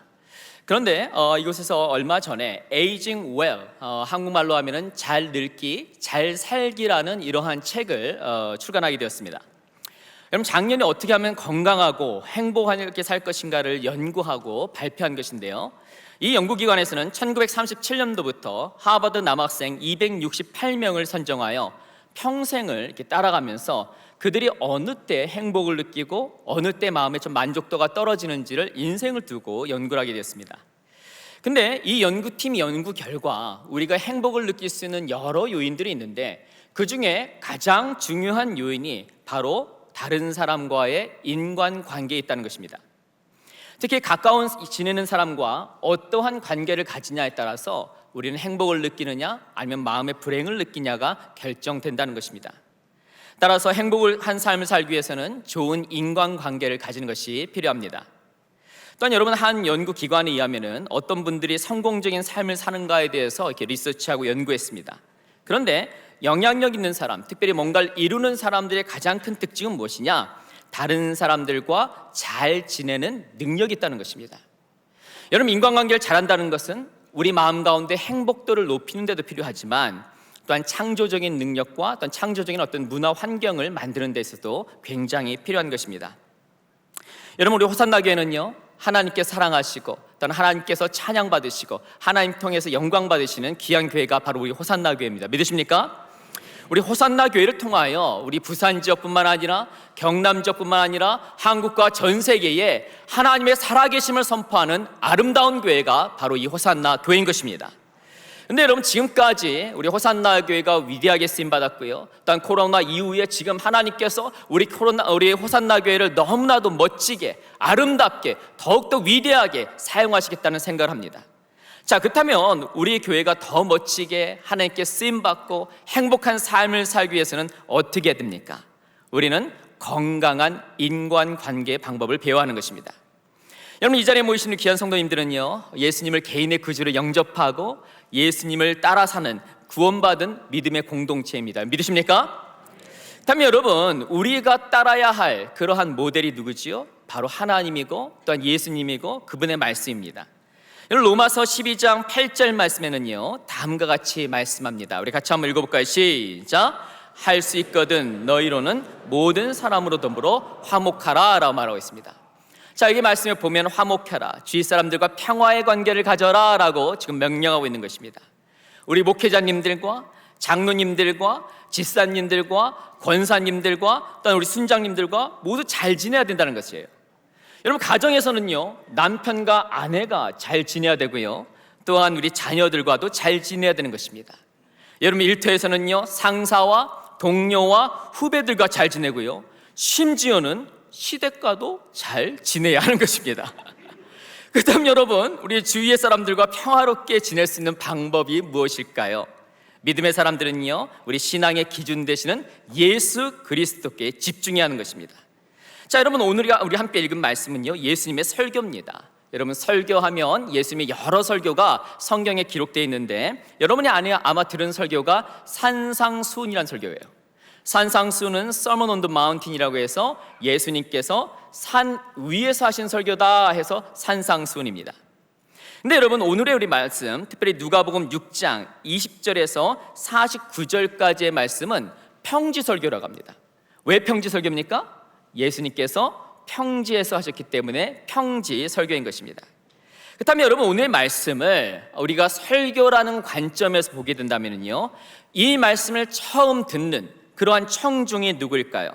그런데 이곳에서 얼마 전에 Aging Well, 한국말로 하면은 잘 늙기, 잘 살기라는 이러한 책을 출간하게 되었습니다. 여러분, 작년에 어떻게 하면 건강하고 행복하게 살 것인가를 연구하고 발표한 것인데요. 이 연구기관에서는 1937년도부터 하버드 남학생 268명을 선정하여 평생을 이렇게 따라가면서 그들이 어느 때 행복을 느끼고 어느 때 마음의 좀 만족도가 떨어지는지를 인생을 두고 연구를 하게 되었습니다. 근데 이 연구팀 연구 결과 우리가 행복을 느낄 수 있는 여러 요인들이 있는데 그 중에 가장 중요한 요인이 바로 다른 사람과의 인간관계에 있다는 것입니다. 특히 가까운 지내는 사람과 어떠한 관계를 가지냐에 따라서 우리는 행복을 느끼느냐 아니면 마음의 불행을 느끼냐가 결정된다는 것입니다. 따라서 행복을 한 삶을 살기 위해서는 좋은 인간관계를 가지는 것이 필요합니다. 또한 여러분, 한 연구기관에 의하면 어떤 분들이 성공적인 삶을 사는가에 대해서 이렇게 리서치하고 연구했습니다. 그런데 영향력 있는 사람, 특별히 뭔가를 이루는 사람들의 가장 큰 특징은 무엇이냐? 다른 사람들과 잘 지내는 능력이 있다는 것입니다. 여러분, 인간관계를 잘한다는 것은 우리 마음 가운데 행복도를 높이는 데도 필요하지만 또한 창조적인 능력과 또한 창조적인 어떤 문화 환경을 만드는 데 있어서도 굉장히 필요한 것입니다. 여러분, 우리 호산나 교회는요, 하나님께 사랑하시고 또한 하나님께서 찬양받으시고 하나님 통해서 영광 받으시는 귀한 교회가 바로 우리 호산나 교회입니다. 믿으십니까? 우리 호산나 교회를 통하여 우리 부산 지역뿐만 아니라 경남 지역뿐만 아니라 한국과 전 세계에 하나님의 살아계심을 선포하는 아름다운 교회가 바로 이 호산나 교회인 것입니다. 근데 여러분, 지금까지 우리 호산나 교회가 위대하게 쓰임 받았고요. 또한 코로나 이후에 지금 하나님께서 우리 호산나 교회를 너무나도 멋지게, 아름답게, 더욱더 위대하게 사용하시겠다는 생각을 합니다. 자, 그렇다면 우리 교회가 더 멋지게 하나님께 쓰임 받고 행복한 삶을 살기 위해서는 어떻게 해야 됩니까? 우리는 건강한 인간관계 방법을 배워야 하는 것입니다. 여러분, 이 자리에 모이시는 귀한 성도님들은요, 예수님을 개인의 구주로 영접하고 예수님을 따라 사는 구원받은 믿음의 공동체입니다. 믿으십니까? 그렇다면 여러분, 우리가 따라야 할 그러한 모델이 누구지요? 바로 하나님이고 또한 예수님이고 그분의 말씀입니다. 여러분, 로마서 12장 8절 말씀에는요, 다음과 같이 말씀합니다. 우리 같이 한번 읽어볼까요? 시작! 할 수 있거든 너희로는 모든 사람으로 더불어 화목하라 라고 말하고 있습니다. 자, 여기 말씀에 보면 화목하라, 주위 사람들과 평화의 관계를 가져라 라고 지금 명령하고 있는 것입니다. 우리 목회자님들과 장로님들과 집사님들과 권사님들과 또한 우리 순장님들과 모두 잘 지내야 된다는 것이에요. 여러분, 가정에서는요, 남편과 아내가 잘 지내야 되고요, 또한 우리 자녀들과도 잘 지내야 되는 것입니다. 여러분, 일터에서는요, 상사와 동료와 후배들과 잘 지내고요, 심지어는 시댁과도 잘 지내야 하는 것입니다. 그렇다면 여러분, 우리 주위의 사람들과 평화롭게 지낼 수 있는 방법이 무엇일까요? 믿음의 사람들은요, 우리 신앙의 기준 되시는 예수 그리스도께 집중해야 하는 것입니다. 자, 여러분, 오늘 우리 함께 읽은 말씀은요, 예수님의 설교입니다. 여러분, 설교하면 예수님의 여러 설교가 성경에 기록되어 있는데 여러분이 아마 들은 설교가 산상수훈이라는 설교예요. 산상수훈은 Sermon on the Mountain이라고 해서 예수님께서 산 위에서 하신 설교다 해서 산상수훈입니다. 근데 여러분, 오늘의 우리 말씀, 특별히 누가복음 6장 20절에서 49절까지의 말씀은 평지설교라고 합니다. 왜 평지설교입니까? 예수님께서 평지에서 하셨기 때문에 평지설교인 것입니다. 그렇다면 여러분, 오늘 말씀을 우리가 설교라는 관점에서 보게 된다면요, 이 말씀을 처음 듣는 그러한 청중이 누구일까요?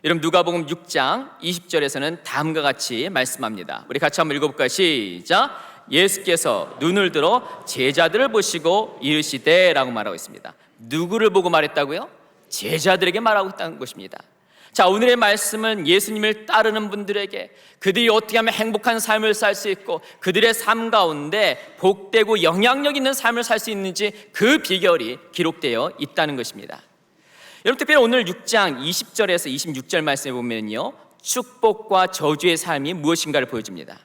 여러분, 누가복음 6장 20절에서는 다음과 같이 말씀합니다. 우리 같이 한번 읽어볼까요? 시작! 예수께서 눈을 들어 제자들을 보시고 이르시되 라고 말하고 있습니다. 누구를 보고 말했다고요? 제자들에게 말하고 있다는 것입니다. 자, 오늘의 말씀은 예수님을 따르는 분들에게 그들이 어떻게 하면 행복한 삶을 살 수 있고 그들의 삶 가운데 복되고 영향력 있는 삶을 살 수 있는지 그 비결이 기록되어 있다는 것입니다. 여러분, 특별히 오늘 6장 20절에서 26절 말씀에 보면요, 축복과 저주의 삶이 무엇인가를 보여줍니다.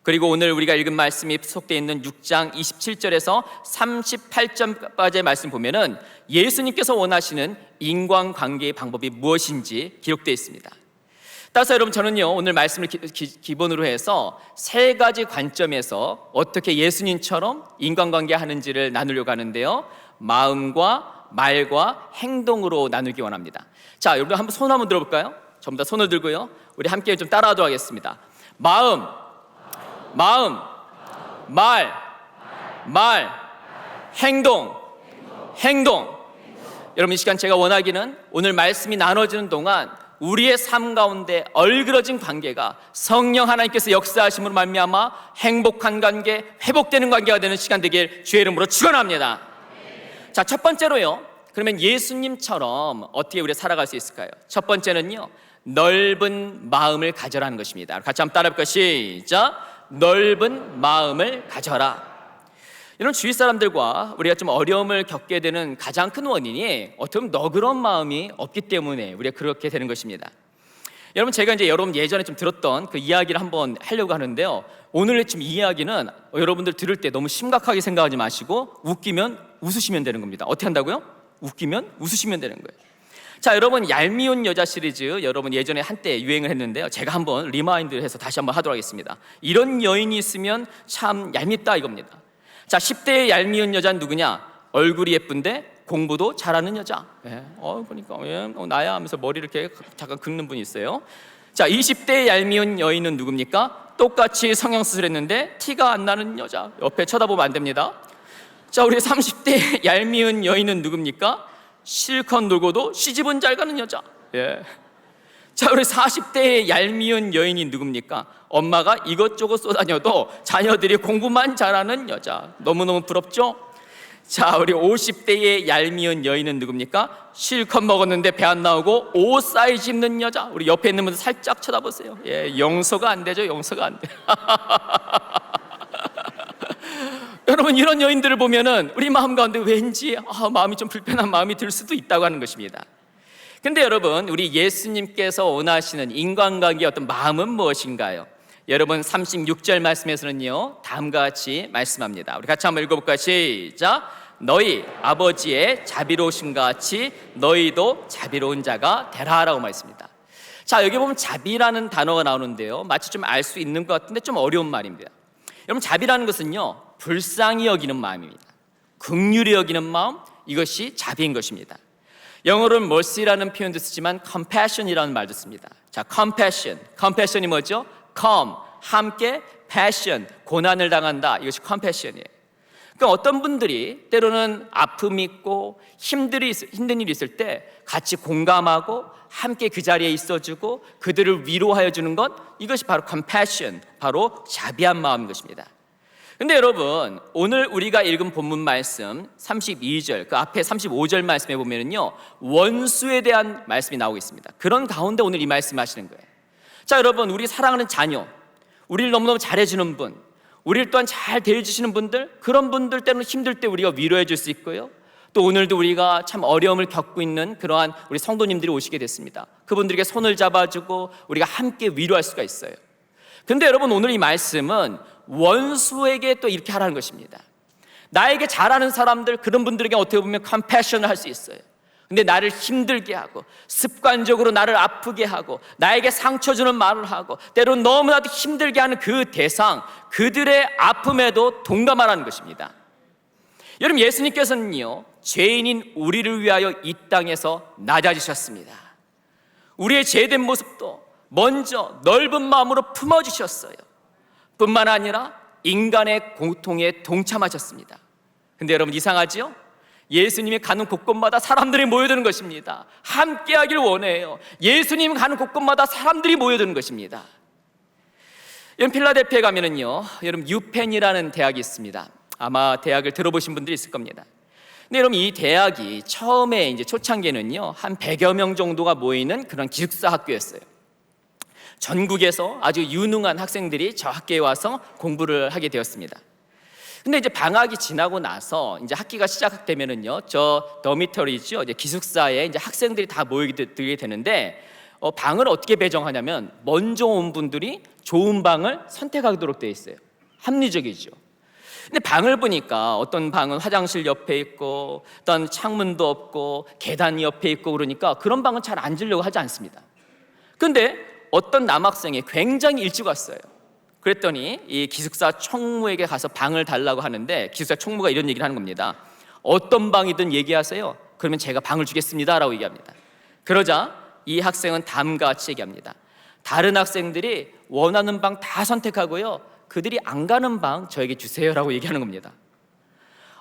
그리고 오늘 우리가 읽은 말씀이 속되어 있는 6장 27절에서 38절까지의 말씀 보면은 예수님께서 원하시는 인간관계의 방법이 무엇인지 기록되어 있습니다. 따라서 여러분, 저는요 오늘 말씀을 기본으로 해서 세 가지 관점에서 어떻게 예수님처럼 인간관계 하는지를 나누려고 하는데요, 마음과 말과 행동으로 나누기 원합니다. 자, 여러분 한번 손 한번 들어볼까요? 전부 다 손을 들고요, 우리 함께 좀 따라하도록 하겠습니다. 마음, 마음, 말, 말, 행동, 행동. 여러분, 이 시간 제가 원하기는 오늘 말씀이 나눠지는 동안 우리의 삶 가운데 얼그러진 관계가 성령 하나님께서 역사하심으로 말미암아 행복한 관계, 회복되는 관계가 되는 시간 되길 주의 이름으로 축원합니다. 자, 첫 번째로요, 그러면 예수님처럼 어떻게 우리가 살아갈 수 있을까요? 첫 번째는요, 넓은 마음을 가져라는 것입니다. 같이 한번 따라해볼까요? 시작. 넓은 마음을 가져라. 이런 주위 사람들과 우리가 좀 어려움을 겪게 되는 가장 큰 원인이 어떻게 보면 너그러운 마음이 없기 때문에 우리가 그렇게 되는 것입니다. 여러분, 제가 이제 여러분 예전에 좀 들었던 그 이야기를 한번 하려고 하는데요, 오늘 지금 이 이야기는 여러분들 들을 때 너무 심각하게 생각하지 마시고 웃기면 웃으시면 되는 겁니다. 어떻게 한다고요? 웃기면 웃으시면 되는 거예요. 자, 여러분, 얄미운 여자 시리즈 여러분 예전에 한때 유행을 했는데요, 제가 한번 리마인드를 해서 다시 한번 하도록 하겠습니다. 이런 여인이 있으면 참 얄밉다 이겁니다. 자, 10대의 얄미운 여자는 누구냐? 얼굴이 예쁜데 공부도 잘하는 여자. 보니까 나야 하면서 머리 이렇게 잠깐 긁는 분이 있어요. 자, 20대의 얄미운 여인은 누굽니까? 똑같이 성형수술 했는데 티가 안 나는 여자. 옆에 쳐다보면 안 됩니다. 자, 우리 30대의 얄미운 여인은 누굽니까? 실컷 놀고도 시집은 잘 가는 여자. 자, 우리 40대의 얄미운 여인이 누굽니까? 엄마가 이것저것 쏘다녀도 자녀들이 공부만 잘하는 여자. 너무너무 부럽죠? 자, 우리 50대의 얄미운 여인은 누굽니까? 실컷 먹었는데 배 안 나오고 옷 사이즈 입는 여자. 우리 옆에 있는 분들 살짝 쳐다보세요. 용서가 안 되죠? 용서가 안 돼. 여러분, 이런 여인들을 보면은 우리 마음 가운데 왠지 마음이 좀 불편한 마음이 들 수도 있다고 하는 것입니다. 근데 여러분, 우리 예수님께서 원하시는 인간관계의 어떤 마음은 무엇인가요? 여러분, 36절 말씀에서는요, 다음과 같이 말씀합니다. 우리 같이 한번 읽어볼까요? 시작. 너희 아버지의 자비로우심과 같이 너희도 자비로운 자가 되라라고 말씀입니다. 자, 여기 보면 자비라는 단어가 나오는데요, 마치 좀 알 수 있는 것 같은데 좀 어려운 말입니다. 여러분, 자비라는 것은요, 불쌍히 여기는 마음입니다. 긍휼히 여기는 마음, 이것이 자비인 것입니다. 영어로는 mercy라는 표현도 쓰지만 compassion이라는 말도 씁니다. 자, compassion이 뭐죠? come, 함께, passion, 고난을 당한다. 이것이 compassion이에요. 그러니까 어떤 분들이 때로는 아픔이 있고 힘든 일이 있을 때 같이 공감하고 함께 그 자리에 있어주고 그들을 위로하여 주는 것, 이것이 바로 compassion, 바로 자비한 마음인 것입니다. 근데 여러분, 오늘 우리가 읽은 본문 말씀 32절, 그 앞에 35절 말씀에 보면은요, 원수에 대한 말씀이 나오고 있습니다. 그런 가운데 오늘 이 말씀 하시는 거예요. 자, 여러분, 우리 사랑하는 자녀, 우리를 너무너무 잘해주는 분, 우리를 또한 잘 대해주시는 분들, 그런 분들 때는 힘들 때 우리가 위로해 줄 수 있고요, 또 오늘도 우리가 참 어려움을 겪고 있는 그러한 우리 성도님들이 오시게 됐습니다. 그분들에게 손을 잡아주고 우리가 함께 위로할 수가 있어요. 근데 여러분, 오늘 이 말씀은 원수에게 또 이렇게 하라는 것입니다. 나에게 잘하는 사람들, 그런 분들에게 어떻게 보면 컴패션을 할 수 있어요. 근데 나를 힘들게 하고 습관적으로 나를 아프게 하고 나에게 상처 주는 말을 하고 때로는 너무나도 힘들게 하는 그 대상, 그들의 아픔에도 동감하라는 것입니다. 여러분, 예수님께서는요, 죄인인 우리를 위하여 이 땅에서 낮아지셨습니다. 우리의 죄된 모습도 먼저 넓은 마음으로 품어주셨어요. 뿐만 아니라 인간의 고통에 동참하셨습니다. 근데 여러분, 이상하지요? 예수님이 가는 곳곳마다 사람들이 모여드는 것입니다. 함께하길 원해요. 예수님 가는 곳곳마다 사람들이 모여드는 것입니다. 여러분, 필라델피아에 가면은요, 여러분 유펜이라는 대학이 있습니다. 아마 대학을 들어보신 분들이 있을 겁니다. 근데 여러분, 이 대학이 처음에 이제 초창기에는요, 한 100여 명 정도가 모이는 그런 기숙사 학교였어요. 전국에서 아주 유능한 학생들이 저 학교에 와서 공부를 하게 되었습니다. 근데 이제 방학이 지나고 나서 이제 학기가 시작되면은요, 저 더미터리죠, 이제 기숙사에 이제 학생들이 다 모이게 되는데, 방을 어떻게 배정하냐면 먼저 온 분들이 좋은 방을 선택하도록 되어 있어요. 합리적이죠. 근데 방을 보니까 어떤 방은 화장실 옆에 있고, 어떤 창문도 없고, 계단이 옆에 있고, 그러니까 그런 방은 잘 앉으려고 하지 않습니다. 근데 어떤 남학생이 굉장히 일찍 왔어요. 그랬더니 이 기숙사 총무에게 가서 방을 달라고 하는데 기숙사 총무가 이런 얘기를 하는 겁니다. 어떤 방이든 얘기하세요. 그러면 제가 방을 주겠습니다 라고 얘기합니다. 그러자 이 학생은 다음과 같이 얘기합니다. 다른 학생들이 원하는 방 다 선택하고요, 그들이 안 가는 방 저에게 주세요 라고 얘기하는 겁니다.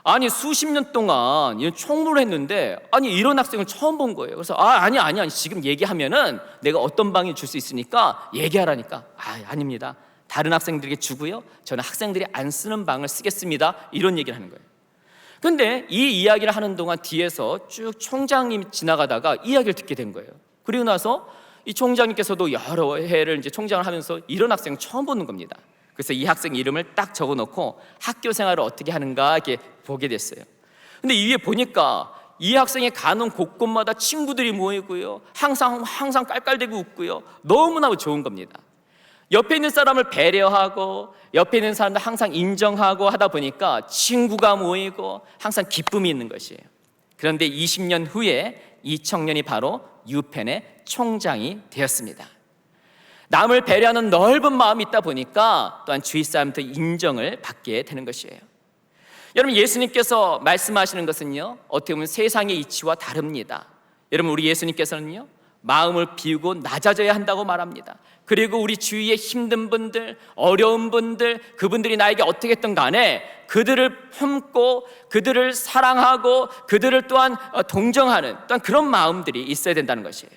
아니 수십 년 동안 이런 총무를 했는데 아니 이런 학생을 처음 본 거예요. 그래서 아니 지금 얘기하면은 내가 어떤 방을 줄 수 있으니까 얘기하라니까. 아닙니다. 다른 학생들에게 주고요, 저는 학생들이 안 쓰는 방을 쓰겠습니다, 이런 얘기를 하는 거예요. 근데 이 이야기를 하는 동안 뒤에서 쭉 총장님이 지나가다가 이야기를 듣게 된 거예요. 그리고 나서 이 총장님께서도 여러 해를 이제 총장을 하면서 이런 학생을 처음 보는 겁니다. 그래서 이 학생 이름을 딱 적어놓고 학교 생활을 어떻게 하는가 이렇게 보게 됐어요. 근데 이 위에 보니까 이 학생이 가는 곳곳마다 친구들이 모이고요, 항상 깔깔대고 웃고요, 너무나 좋은 겁니다. 옆에 있는 사람을 배려하고 옆에 있는 사람들 항상 인정하고 하다 보니까 친구가 모이고 항상 기쁨이 있는 것이에요. 그런데 20년 후에 이 청년이 바로 유펜의 총장이 되었습니다. 남을 배려하는 넓은 마음이 있다 보니까 또한 주위 사람부터 인정을 받게 되는 것이에요. 여러분, 예수님께서 말씀하시는 것은요, 어떻게 보면 세상의 이치와 다릅니다. 여러분, 우리 예수님께서는요, 마음을 비우고 낮아져야 한다고 말합니다. 그리고 우리 주위에 힘든 분들, 어려운 분들, 그분들이 나에게 어떻게 했든 간에 그들을 품고 그들을 사랑하고 그들을 또한 동정하는 또한 그런 마음들이 있어야 된다는 것이에요.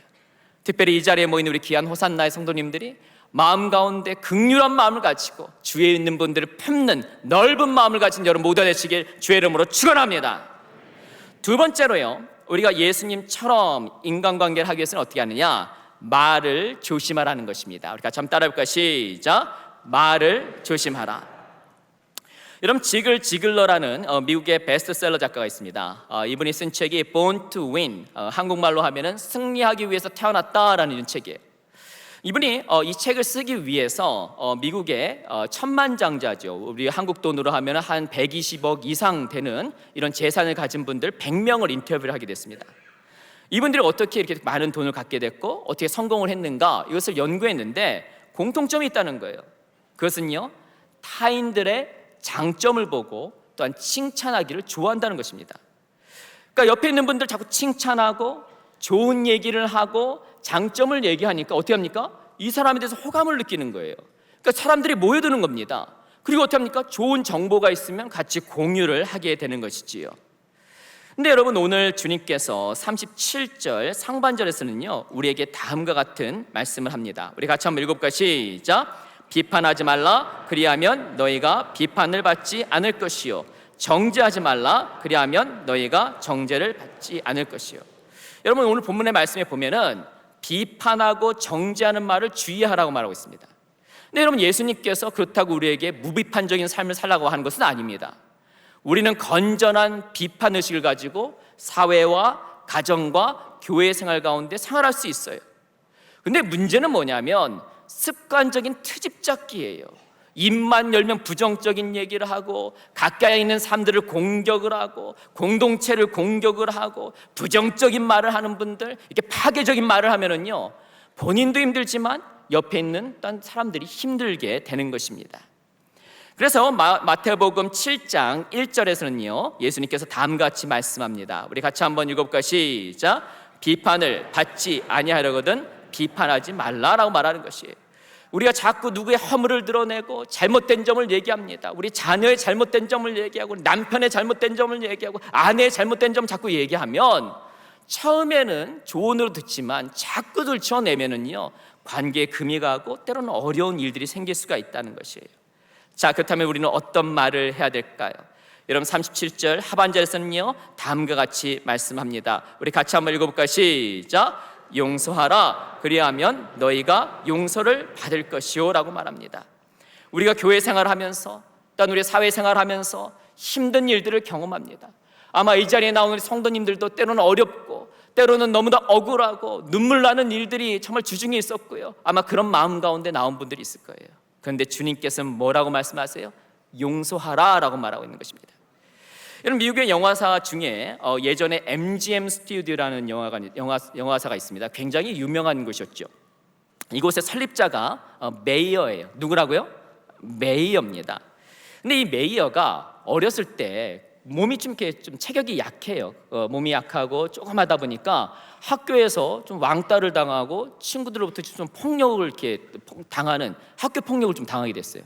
특별히 이 자리에 모인 우리 귀한 호산나의 성도님들이 마음 가운데 긍휼한 마음을 가지고 주위에 있는 분들을 품는 넓은 마음을 가진 여러분 모두 되시길 주의 이름으로 축원합니다. 두 번째로요, 우리가 예수님처럼 인간관계를 하기 위해서는 어떻게 하느냐? 말을 조심하라는 것입니다. 우리 같이 한번 따라해볼까요? 시작! 말을 조심하라. 여러분, 지글 지글러라는 미국의 베스트셀러 작가가 있습니다. 이분이 쓴 책이 Born to Win, 한국말로 하면은 승리하기 위해서 태어났다라는 이런 책이에요. 이분이 이 책을 쓰기 위해서 미국의 천만장자죠, 우리 한국 돈으로 하면 한 120억 이상 되는 이런 재산을 가진 분들 100명을 인터뷰를 하게 됐습니다. 이분들이 어떻게 이렇게 많은 돈을 갖게 됐고 어떻게 성공을 했는가, 이것을 연구했는데 공통점이 있다는 거예요. 그것은요, 타인들의 장점을 보고 또한 칭찬하기를 좋아한다는 것입니다. 그러니까 옆에 있는 분들 자꾸 칭찬하고 좋은 얘기를 하고 장점을 얘기하니까 어떻게 합니까? 이 사람에 대해서 호감을 느끼는 거예요. 그러니까 사람들이 모여드는 겁니다. 그리고 어떻게 합니까? 좋은 정보가 있으면 같이 공유를 하게 되는 것이지요. 근데 여러분, 오늘 주님께서 37절 상반절에서는요, 우리에게 다음과 같은 말씀을 합니다. 우리 같이 한번 읽어볼까요? 시작! 비판하지 말라, 그리하면 너희가 비판을 받지 않을 것이요, 정죄하지 말라, 그리하면 너희가 정죄를 받지 않을 것이요. 여러분, 오늘 본문의 말씀에 보면은 비판하고 정죄하는 말을 주의하라고 말하고 있습니다. 근데 여러분, 예수님께서 그렇다고 우리에게 무비판적인 삶을 살라고 하는 것은 아닙니다. 우리는 건전한 비판 의식을 가지고 사회와 가정과 교회 생활 가운데 생활할 수 있어요. 근데 문제는 뭐냐면 습관적인 트집 잡기예요. 입만 열면 부정적인 얘기를 하고 가까이 있는 사람들을 공격을 하고 공동체를 공격을 하고 부정적인 말을 하는 분들, 이렇게 파괴적인 말을 하면은요, 본인도 힘들지만 옆에 있는 딴 사람들이 힘들게 되는 것입니다. 그래서 마태복음 7장 1절에서는요, 예수님께서 다음과 같이 말씀합니다. 우리 같이 한번 읽어볼까요? 시작! 비판을 받지 아니하려거든 비판하지 말라라고 말하는 것이에요. 우리가 자꾸 누구의 허물을 드러내고 잘못된 점을 얘기합니다. 우리 자녀의 잘못된 점을 얘기하고 남편의 잘못된 점을 얘기하고 아내의 잘못된 점을 자꾸 얘기하면 처음에는 조언으로 듣지만 자꾸 들춰내면은요, 관계에 금이 가고 때로는 어려운 일들이 생길 수가 있다는 것이에요. 자, 그렇다면 우리는 어떤 말을 해야 될까요? 여러분, 37절 하반절에서는요, 다음과 같이 말씀합니다. 우리 같이 한번 읽어볼까요? 시작! 용서하라, 그리하면 너희가 용서를 받을 것이요 라고 말합니다. 우리가 교회 생활하면서 또한 우리 사회 생활하면서 힘든 일들을 경험합니다. 아마 이 자리에 나오는 우리 성도님들도 때로는 어렵고 때로는 너무나 억울하고 눈물 나는 일들이 정말 주중에 있었고요, 아마 그런 마음 가운데 나온 분들이 있을 거예요. 그런데 주님께서는 뭐라고 말씀하세요? 용서하라 라고 말하고 있는 것입니다. 여러분, 미국의 영화사 중에 예전에 MGM 스튜디오라는 영화사가 있습니다. 굉장히 유명한 곳이었죠. 이곳의 설립자가 메이어예요. 누구라고요? 메이어입니다. 근데 이 메이어가 어렸을 때 몸이 좀 이렇게 좀 체격이 약해요. 몸이 약하고 조그마다 보니까 학교에서 좀 왕따를 당하고 친구들로부터 좀 폭력을 이렇게 당하는, 학교 폭력을 좀 당하게 됐어요.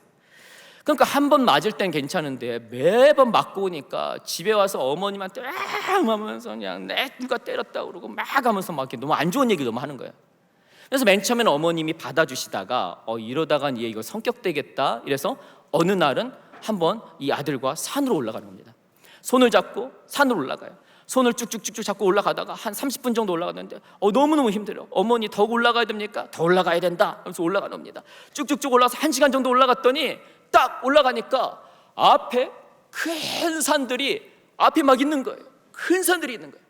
그러니까 한 번 맞을 땐 괜찮은데 매번 맞고 오니까 집에 와서 어머님한테 하면서 그냥 내 누가 때렸다 그러고 막 하면서 막 이렇게 너무 안 좋은 얘기 너무 하는 거예요. 그래서 맨 처음에는 어머님이 받아주시다가 이러다간 얘 이거 성격 되겠다 이래서 어느 날은 한번 이 아들과 산으로 올라가는 겁니다. 손을 잡고 산으로 올라가요. 손을 쭉쭉쭉쭉 잡고 올라가다가 한 30분 정도 올라갔는데 너무너무 힘들어요. 어머니 더 올라가야 됩니까? 더 올라가야 된다 하면서 올라가는 겁니다. 쭉쭉쭉 올라가서 1시간 정도 올라갔더니 딱 올라가니까 앞에 큰 산들이 앞에 막 있는 거예요. 큰 산들이 있는 거예요.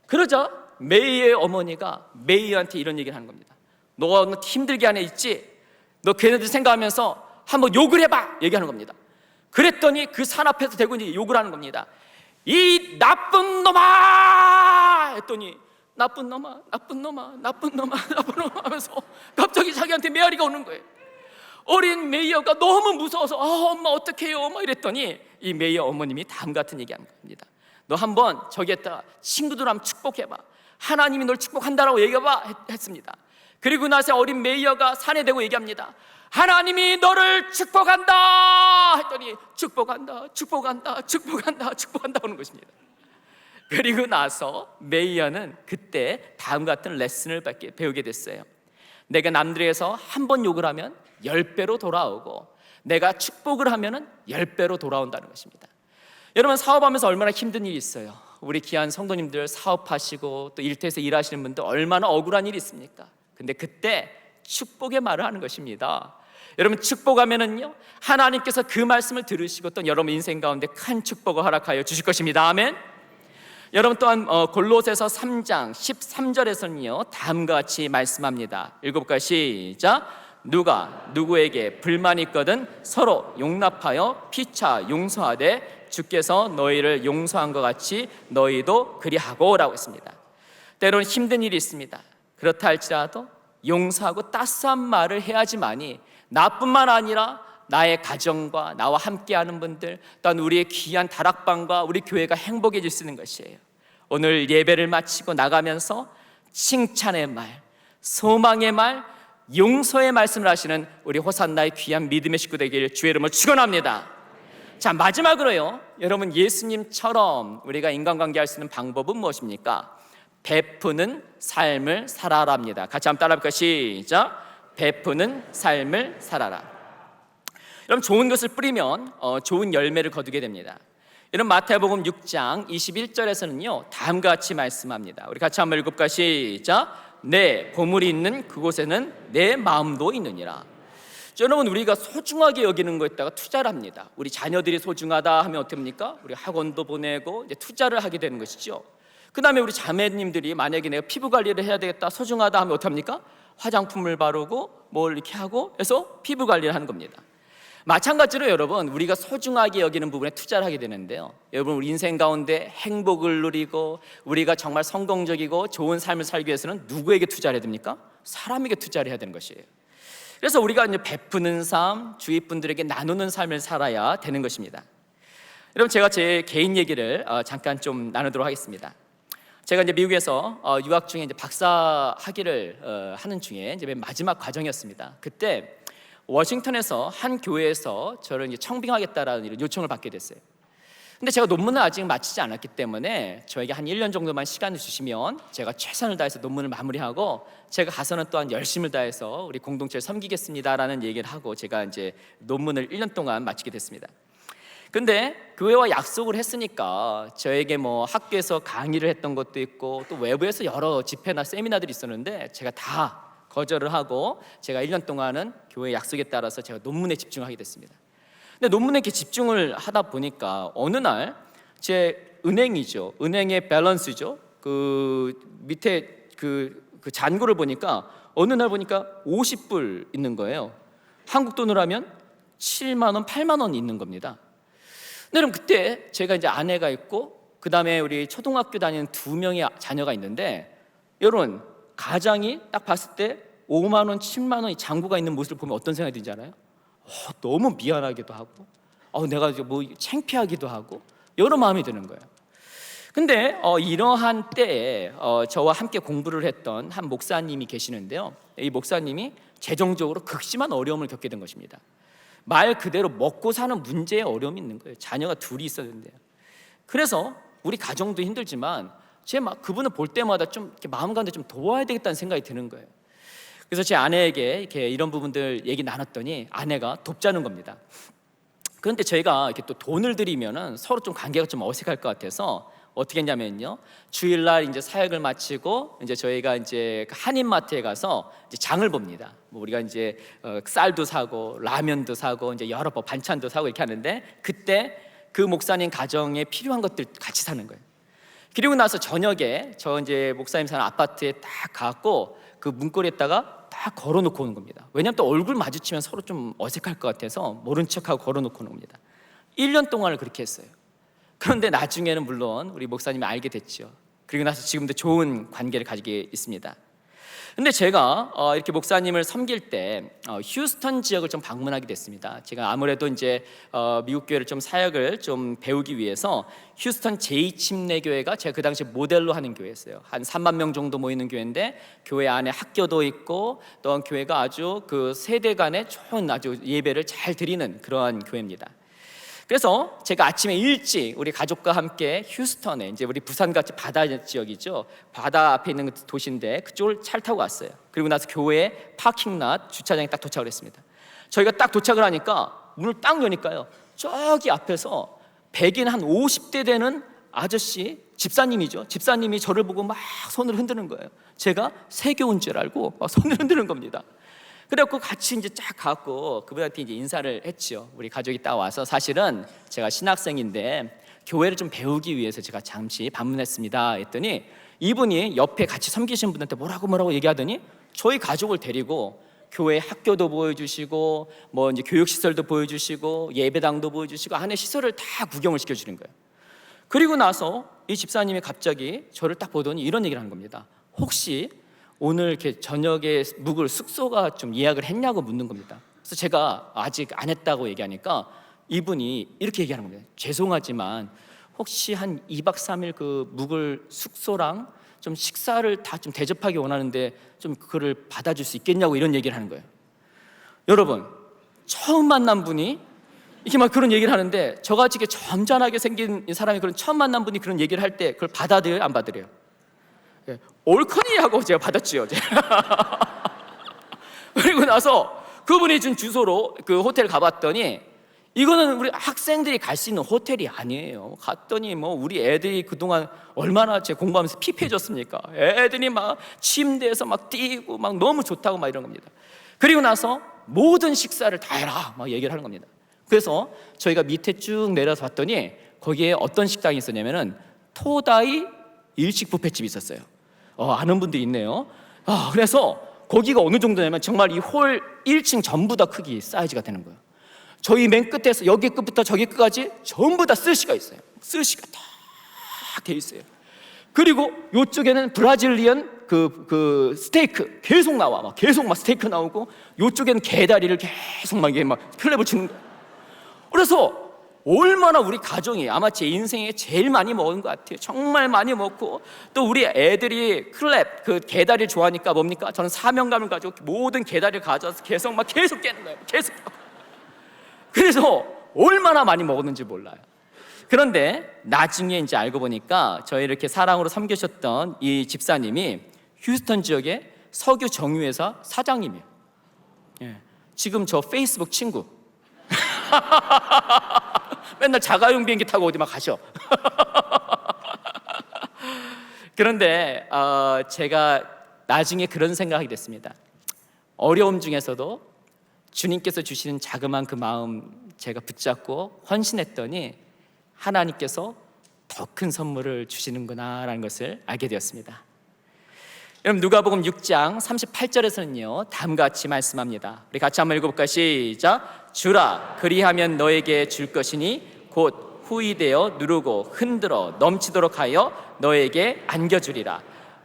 그러자 메이의 어머니가 메이한테 이런 얘기를 하는 겁니다. 너 힘들게 안에 있지? 너 걔네들 생각하면서 한번 욕을 해봐! 얘기하는 겁니다. 그랬더니 그 산 앞에서 대고 욕을 하는 겁니다. 이 나쁜 놈아! 했더니 나쁜 놈아, 나쁜 놈아, 나쁜 놈아, 나쁜 놈아 하면서 갑자기 자기한테 메아리가 오는 거예요. 어린 메이어가 너무 무서워서 엄마 어떡해요 엄마 이랬더니 이 메이어 어머님이 다음 같은 얘기하는 겁니다. 너 한번 저기에다가 친구들 한번 축복해봐. 하나님이 널 축복한다라고 얘기해봐 했습니다. 그리고 나서 어린 메이어가 산에 대고 얘기합니다. 하나님이 너를 축복한다 했더니 축복한다 축복한다 축복한다 축복한다 하는 것입니다. 그리고 나서 메이어는 그때 다음 같은 레슨을 배우게 됐어요. 내가 남들에서 한 번 욕을 하면 10배로 돌아오고 내가 축복을 하면 10배로 돌아온다는 것입니다. 여러분 사업하면서 얼마나 힘든 일이 있어요. 우리 귀한 성도님들 사업하시고 또 일터에서 일하시는 분들 얼마나 억울한 일이 있습니까? 근데 그때 축복의 말을 하는 것입니다. 여러분 축복하면은요 하나님께서 그 말씀을 들으시고 또 여러분 인생 가운데 큰 축복을 허락하여 주실 것입니다. 아멘. 여러분 또한 골로새서 3장 13절에서는요 다음과 같이 말씀합니다. 읽어볼까요? 시작. 누가 누구에게 불만이 있거든 서로 용납하여 피차 용서하되 주께서 너희를 용서한 것 같이 너희도 그리하고 라고 했습니다. 때로는 힘든 일이 있습니다. 그렇다 할지라도 용서하고 따스한 말을 해야지만이 나뿐만 아니라 나의 가정과 나와 함께하는 분들 또한 우리의 귀한 다락방과 우리 교회가 행복해질 수 있는 것이에요. 오늘 예배를 마치고 나가면서 칭찬의 말, 소망의 말, 용서의 말씀을 하시는 우리 호산나의 귀한 믿음의 식구 되길 주의 이름으로 축원합니다. 자 마지막으로요 여러분 예수님처럼 우리가 인간관계 할 수 있는 방법은 무엇입니까? 베푸는 삶을 살아라입니다. 같이 한번 따라해볼까요? 시작. 베푸는 삶을 살아라. 여러분 좋은 것을 뿌리면 좋은 열매를 거두게 됩니다. 여러분 마태복음 6장 21절에서는요 다음과 같이 말씀합니다. 우리 같이 한번 읽어볼까요? 시작. 내 보물이 있는 그곳에는 내 마음도 있느니라. 여러분 우리가 소중하게 여기는 거에다가 투자를 합니다. 우리 자녀들이 소중하다 하면 어떻게 합니까? 우리 학원도 보내고 이제 투자를 하게 되는 것이죠. 그 다음에 우리 자매님들이 만약에 내가 피부 관리를 해야 되겠다 소중하다 하면 어떻게 합니까? 화장품을 바르고 뭘 이렇게 하고 해서 피부 관리를 하는 겁니다. 마찬가지로 여러분 우리가 소중하게 여기는 부분에 투자를 하게 되는데요 여러분 우리 인생 가운데 행복을 누리고 우리가 정말 성공적이고 좋은 삶을 살기 위해서는 누구에게 투자를 해야 됩니까? 사람에게 투자를 해야 되는 것이에요. 그래서 우리가 이제 베푸는 삶, 주위 분들에게 나누는 삶을 살아야 되는 것입니다. 여러분 제가 제 개인 얘기를 잠깐 좀 나누도록 하겠습니다. 제가 이제 미국에서 유학 중에 이제 박사 학위를 하는 중에 이제 맨 마지막 과정이었습니다. 그때 워싱턴에서 한 교회에서 저를 이제 청빙하겠다라는 이런 요청을 받게 됐어요. 근데 제가 논문을 아직 마치지 않았기 때문에 저에게 한 1년 정도만 시간을 주시면 제가 최선을 다해서 논문을 마무리하고 제가 가서는 또한 열심을 다해서 우리 공동체를 섬기겠습니다라는 얘기를 하고 제가 이제 논문을 1년 동안 마치게 됐습니다. 근데 교회와 약속을 했으니까 저에게 뭐 학교에서 강의를 했던 것도 있고 또 외부에서 여러 집회나 세미나들이 있었는데 제가 다 거절을 하고 제가 1년 동안은 교회 약속에 따라서 제가 논문에 집중하게 됐습니다. 근데 논문에 이렇게 집중을 하다 보니까 어느 날 제 은행이죠. 은행의 밸런스죠. 그 밑에 그 잔고를 보니까 어느 날 보니까 50불 있는 거예요. 한국 돈으로 하면 7만 원, 8만 원 있는 겁니다. 근데 그럼 그때 제가 이제 아내가 있고 그 다음에 우리 초등학교 다니는 2명의 자녀가 있는데 여러분 가장이 딱 봤을 때 5만 원, 7만 원이 잔고가 있는 모습을 보면 어떤 생각이 드는지 알아요? 너무 미안하기도 하고 내가 뭐 창피하기도 하고 여러 마음이 드는 거예요. 근데 이러한 때에 저와 함께 공부를 했던 한 목사님이 계시는데요. 이 목사님이 재정적으로 극심한 어려움을 겪게 된 것입니다. 말 그대로 먹고 사는 문제에 어려움이 있는 거예요. 자녀가 둘이 있었는데요. 그래서 우리 가정도 힘들지만 그분을 볼 때마다 좀 이렇게 마음 가운데 좀 도와야 되겠다는 생각이 드는 거예요. 그래서 제 아내에게 이렇게 이런 부분들 얘기 나눴더니 아내가 돕자는 겁니다. 그런데 저희가 이렇게 또 돈을 들이면은 서로 좀 관계가 좀 어색할 것 같아서 어떻게 했냐면요, 주일날 이제 사역을 마치고 이제 저희가 이제 한인마트에 가서 이제 장을 봅니다. 뭐 우리가 이제 쌀도 사고 라면도 사고 이제 여러 반찬도 사고 이렇게 하는데 그때 그 목사님 가정에 필요한 것들 같이 사는 거예요. 그리고 나서 저녁에 저 이제 목사님 사는 아파트에 딱 가고 그 문고리에다가 딱 걸어놓고 오는 겁니다. 왜냐하면 또 얼굴 마주치면 서로 좀 어색할 것 같아서 모른 척하고 걸어놓고 오는 겁니다. 1년 동안을 그렇게 했어요. 그런데 나중에는 물론 우리 목사님이 알게 됐죠. 그리고 나서 지금도 좋은 관계를 가지게 있습니다. 근데 제가 이렇게 목사님을 섬길 때 휴스턴 지역을 좀 방문하게 됐습니다. 제가 아무래도 이제 미국 교회를 좀 사역을 좀 배우기 위해서 휴스턴 제2침례교회가 제가 그 당시 모델로 하는 교회였어요. 한 3만 명 정도 모이는 교회인데 교회 안에 학교도 있고 또 교회가 아주 그 세대 간의 좋은 아주 예배를 잘 드리는 그러한 교회입니다. 그래서 제가 아침에 일찍 우리 가족과 함께 휴스턴에 이제 우리 부산같이 바다 지역이죠. 바다 앞에 있는 도시인데 그쪽을 차를 타고 왔어요. 그리고 나서 교회 파킹랏 주차장에 딱 도착을 했습니다. 저희가 딱 도착을 하니까 문을 딱 여니까요. 저기 앞에서 백인 한 50대 되는 아저씨 집사님이죠. 집사님이 저를 보고 막 손을 흔드는 거예요. 제가 세교인 줄 알고 막 손을 흔드는 겁니다. 그래갖고 같이 이제 쫙 가고 그분한테 이제 인사를 했죠. 우리 가족이 딱 와서 사실은 제가 신학생인데 교회를 좀 배우기 위해서 제가 잠시 방문했습니다. 했더니 이분이 옆에 같이 섬기신 분한테 뭐라고 얘기하더니 저희 가족을 데리고 교회 학교도 보여주시고 뭐 이제 교육시설도 보여주시고 예배당도 보여주시고 안에 시설을 다 구경을 시켜주는 거예요. 그리고 나서 이 집사님이 갑자기 저를 딱 보더니 이런 얘기를 하는 겁니다. 혹시 오늘 이렇게 저녁에 묵을 숙소가 좀 예약을 했냐고 묻는 겁니다. 그래서 제가 아직 안 했다고 얘기하니까 이분이 이렇게 얘기하는 겁니다. 죄송하지만 혹시 한 2박 3일 그 묵을 숙소랑 좀 식사를 다 좀 대접하기 원하는데 좀 그거를 받아줄 수 있겠냐고 이런 얘기를 하는 거예요. 여러분, 처음 만난 분이 이렇게 막 그런 얘기를 하는데 저같이 이렇게 점잖하게 생긴 사람이 그런 처음 만난 분이 그런 얘기를 할 때 그걸 받아들여요, 안 받아들여요? 옳거니 하고 제가 받았지요. 그리고 나서 그분이 준 주소로 그 호텔 가봤더니 이거는 우리 학생들이 갈 수 있는 호텔이 아니에요. 갔더니 뭐 우리 애들이 그동안 얼마나 제 공부하면서 피폐해졌습니까? 애들이 막 침대에서 막 뛰고 막 너무 좋다고 막 이런 겁니다. 그리고 나서 모든 식사를 다 해라 막 얘기를 하는 겁니다. 그래서 저희가 밑에 쭉 내려서 봤더니 거기에 어떤 식당이 있었냐면은 토다이 일식 뷔페집이 있었어요. 아는 분들이 있네요. 그래서 거기가 어느 정도냐면 정말 이 홀 1층 전부 다 크기 사이즈가 되는 거예요. 저희 맨 끝에서 여기 끝부터 저기 끝까지 전부 다 스시가 있어요. 스시가 다 돼 있어요. 그리고 이쪽에는 브라질리언 그 스테이크 계속 나와. 막 계속 막 스테이크 나오고 이쪽에는 개다리를 계속 막 이게 막 플랩을 치는 거예요. 그래서 얼마나 우리 가정이 아마 제 인생에 제일 많이 먹은 것 같아요. 정말 많이 먹고 또 우리 애들이 클랩 그 개다리를 좋아하니까 뭡니까? 저는 사명감을 가지고 모든 개다리를 가져와서 계속 깨는 거예요. 계속. 그래서 얼마나 많이 먹었는지 몰라요. 그런데 나중에 이제 알고 보니까 저희 이렇게 사랑으로 섬기셨던 이 집사님이 휴스턴 지역의 석유 정유회사 사장님이에요. 지금 저 페이스북 친구. 맨날 자가용 비행기 타고 어디 막 가셔. 그런데 제가 나중에 그런 생각이 됐습니다. 어려움 중에서도 주님께서 주시는 자그마한 그 마음 제가 붙잡고 헌신했더니 하나님께서 더 큰 선물을 주시는구나라는 것을 알게 되었습니다. 여러분 누가복음 6장 38절에서는요 다음과 같이 말씀합니다. 우리 같이 한번 읽어볼까요? 시작. 주라 그리하면 너에게 줄 것이니 곧 후이되어 누르고 흔들어 넘치도록 하여 너에게 안겨주리라.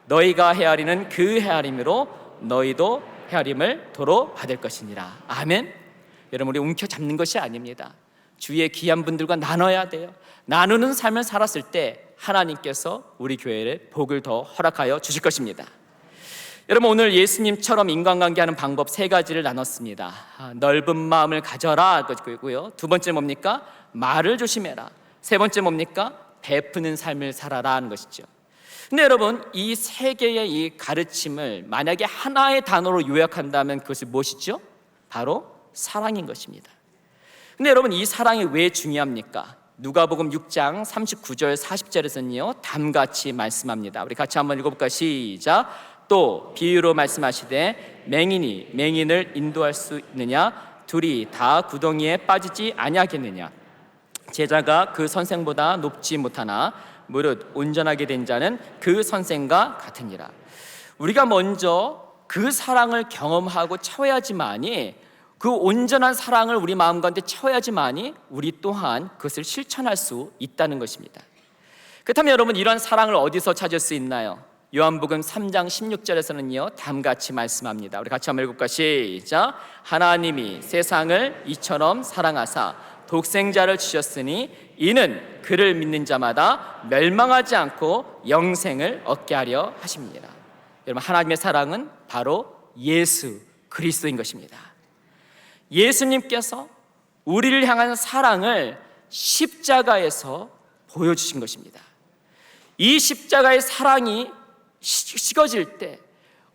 너희가 헤아리는 그 헤아림으로 너희도 헤아림을 도로 받을 것이니라. 아멘. 여러분, 우리 움켜잡는 것이 아닙니다. 주위의 귀한 분들과 나눠야 돼요. 나누는 삶을 살았을 때 하나님께서 우리 교회에 복을 더 허락하여 주실 것입니다. 여러분, 오늘 예수님처럼 인간관계하는 방법 3가지를 나눴습니다. 넓은 마음을 가져라 그거고요. 2번째 뭡니까? 말을 조심해라. 3번째 뭡니까? 베푸는 삶을 살아라 하는 것이죠. 근데 여러분, 이 3개의 이 가르침을 만약에 하나의 단어로 요약한다면 그것이 무엇이죠? 바로 사랑인 것입니다. 근데 여러분, 이 사랑이 왜 중요합니까? 누가복음 6장 39절 40절에서는요 다음같이 말씀합니다. 우리 같이 한번 읽어볼까요? 시작. 또 비유로 말씀하시되 맹인이 맹인을 인도할 수 있느냐? 둘이 다 구덩이에 빠지지 아니하겠느냐? 제자가 그 선생보다 높지 못하나 무릇 온전하게 된 자는 그 선생과 같으니라. 우리가 먼저 그 사랑을 경험하고 채워야지만이, 그 온전한 사랑을 우리 마음 가운데 채워야지만이 우리 또한 그것을 실천할 수 있다는 것입니다. 그렇다면 여러분, 이런 사랑을 어디서 찾을 수 있나요? 요한복음 3장 16절에서는요 다음같이 말씀합니다. 우리 같이 한번 읽을까요? 시작. 하나님이 세상을 이처럼 사랑하사 독생자를 주셨으니 이는 그를 믿는 자마다 멸망하지 않고 영생을 얻게 하려 하십니다. 여러분, 하나님의 사랑은 바로 예수 그리스도인 것입니다. 예수님께서 우리를 향한 사랑을 십자가에서 보여주신 것입니다. 이 십자가의 사랑이 식어질 때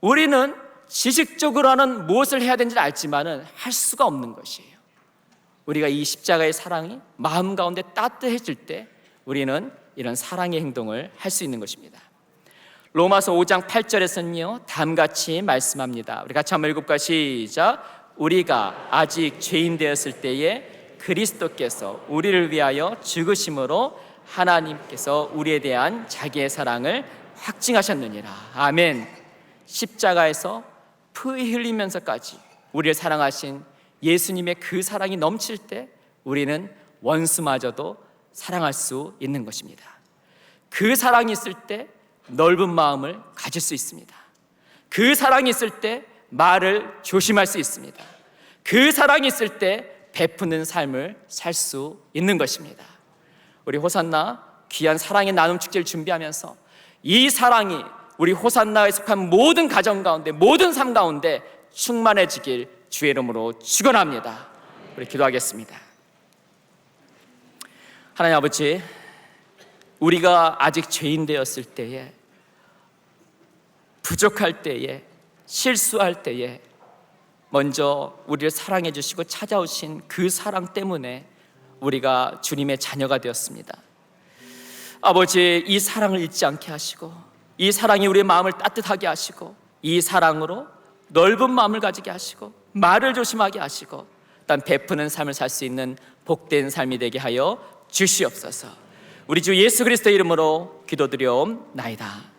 우리는 지식적으로는 무엇을 해야 되는지 알지만은 할 수가 없는 것이에요. 우리가 이 십자가의 사랑이 마음 가운데 따뜻해질 때 우리는 이런 사랑의 행동을 할 수 있는 것입니다. 로마서 5장 8절에서는요 다음같이 말씀합니다. 우리 같이 한번 읽어볼까요? 시작. 우리가 아직 죄인 되었을 때에 그리스도께서 우리를 위하여 죽으심으로 하나님께서 우리에 대한 자기의 사랑을 확증하셨느니라. 아멘. 십자가에서 피 흘리면서까지 우리를 사랑하신 예수님의 그 사랑이 넘칠 때 우리는 원수마저도 사랑할 수 있는 것입니다. 그 사랑이 있을 때 넓은 마음을 가질 수 있습니다. 그 사랑이 있을 때 말을 조심할 수 있습니다. 그 사랑이 있을 때 베푸는 삶을 살 수 있는 것입니다. 우리 호산나 귀한 사랑의 나눔 축제를 준비하면서 이 사랑이 우리 호산나에 속한 모든 가정 가운데, 모든 삶 가운데 충만해지길 주의 이름으로 축원합니다. 우리 기도하겠습니다. 하나님 아버지, 우리가 아직 죄인 되었을 때에, 부족할 때에, 실수할 때에 먼저 우리를 사랑해 주시고 찾아오신 그 사랑 때문에 우리가 주님의 자녀가 되었습니다. 아버지, 이 사랑을 잊지 않게 하시고 이 사랑이 우리의 마음을 따뜻하게 하시고 이 사랑으로 넓은 마음을 가지게 하시고 말을 조심하게 하시고 단 베푸는 삶을 살 수 있는 복된 삶이 되게 하여 주시옵소서. 우리 주 예수 그리스도의 이름으로 기도드려옵나이다.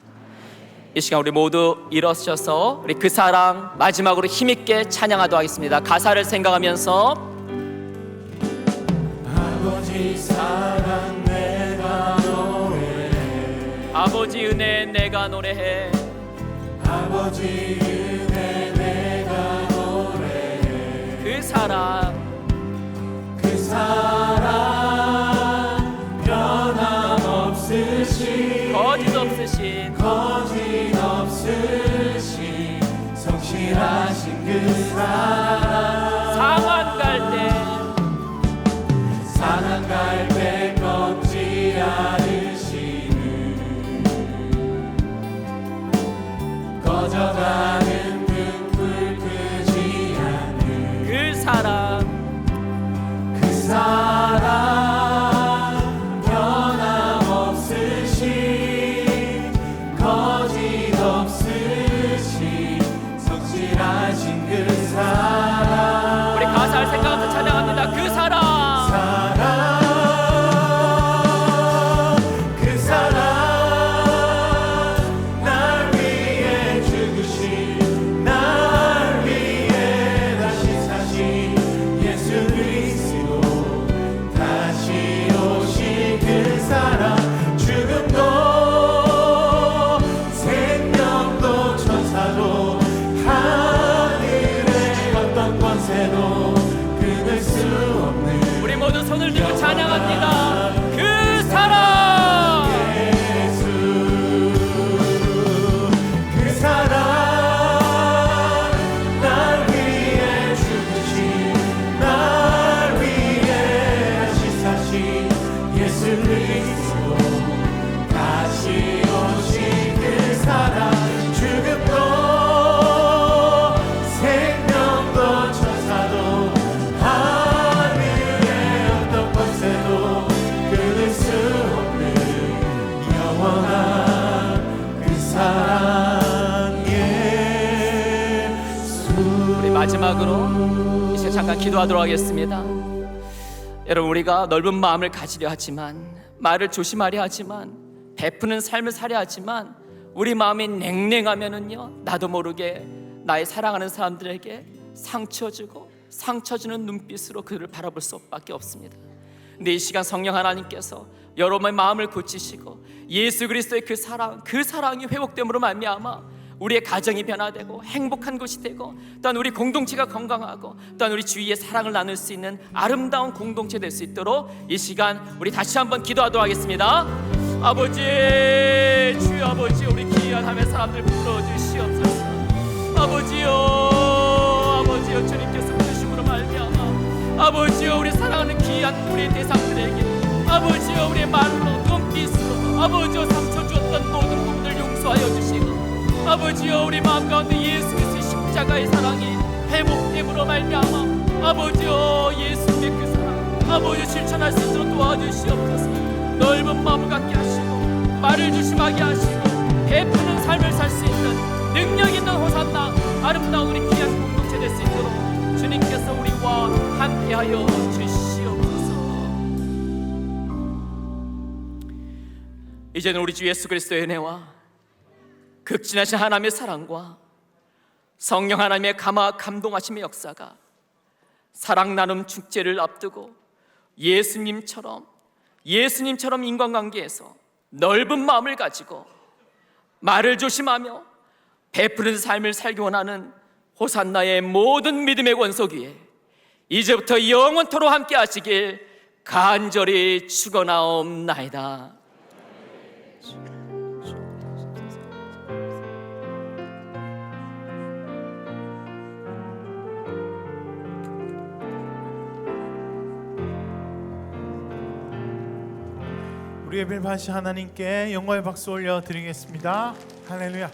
이 시간 우리 모두 일어서셔서 우리 그 사랑 마지막으로 힘있게 찬양하도록 하겠습니다. 가사를 생각하면서 아버지 사랑 내가 노래해, 아버지 은혜 내가 노래해, 아버지 은혜 내가 노래해, 그 사랑 변함없으신 거짓 없으신 성실하신 그 상한 갈 때 꺾지 않으시는 꺼져가는 등불 끄지 않는 그 사랑 변함없으신 거짓 없으신 성실하신 그 사랑 어떤 권세도 끊을 수 없는 우리 모두 손을 들고 찬양합니다. 그 사랑 예수 그 사랑 날 위해 죽으신 날 위해 시사신 예수 그리스도 다시 오신 그 사랑 죽음도 생명도 천사도 하늘의 어떤 권세도 끊을 수 없는 영원한 그 사랑 예수. 우리 마지막으로 이제 잠깐 기도하도록 하겠습니다. 여러분, 우리가 넓은 마음을 가지려 하지만, 말을 조심하려 하지만, 베푸는 삶을 살려 하지만, 우리 마음이 냉랭하면은요, 나도 모르게 나의 사랑하는 사람들에게 상처 주고 상처 주는 눈빛으로 그들을 바라볼 수밖에 없습니다. 근데 이 시간 성령 하나님께서 여러분의 마음을 고치시고 예수 그리스도의 그 사랑이 회복됨으로 말미암아 우리의 가정이 변화되고 행복한 곳이 되고, 또한 우리 공동체가 건강하고, 또한 우리 주위에 사랑을 나눌 수 있는 아름다운 공동체 될 수 있도록 이 시간 우리 다시 한번 기도하도록 하겠습니다. 아버지, 주여 아버지, 우리 귀한 하나님의 사람들 불러주시옵소서. 아버지요 주님께서 부르심으로 말미암아 아버지요 우리 사랑하는 귀한 우리 대상들에게 아버지요 우리의 말로 눈빛으로 아버지요 상처 주었던 모든 부분들 용서하여 주시고, 아버지여 우리 마음 가운데 예수 그리스도의 십자가의 사랑이 회복됨으로 말미암아 아버지여 예수님의 그 사랑 아버지 실천할 수 있도록 도와주시옵소서. 넓은 마음을 갖게 하시고 말을 조심하게 하시고 베푸는 삶을 살 수 있는 능력 있는 호산나 아름다운 우리 귀한 공동체 될 수 있도록 주님께서 우리와 함께하여 주시옵소서. 이제는 우리 주 예수 그리스도의 은혜와 극진하신 하나님의 사랑과 성령 하나님의 감동하심의 역사가 사랑 나눔 축제를 앞두고 예수님처럼 인간관계에서 넓은 마음을 가지고 말을 조심하며 베푸는 삶을 살기 원하는 호산나의 모든 믿음의 권속 위에 이제부터 영원토록 함께 하시길 간절히 축원하옵나이다. 우리 예배를 받으신 하나님께 영광의 박수 올려드리겠습니다. 할렐루야.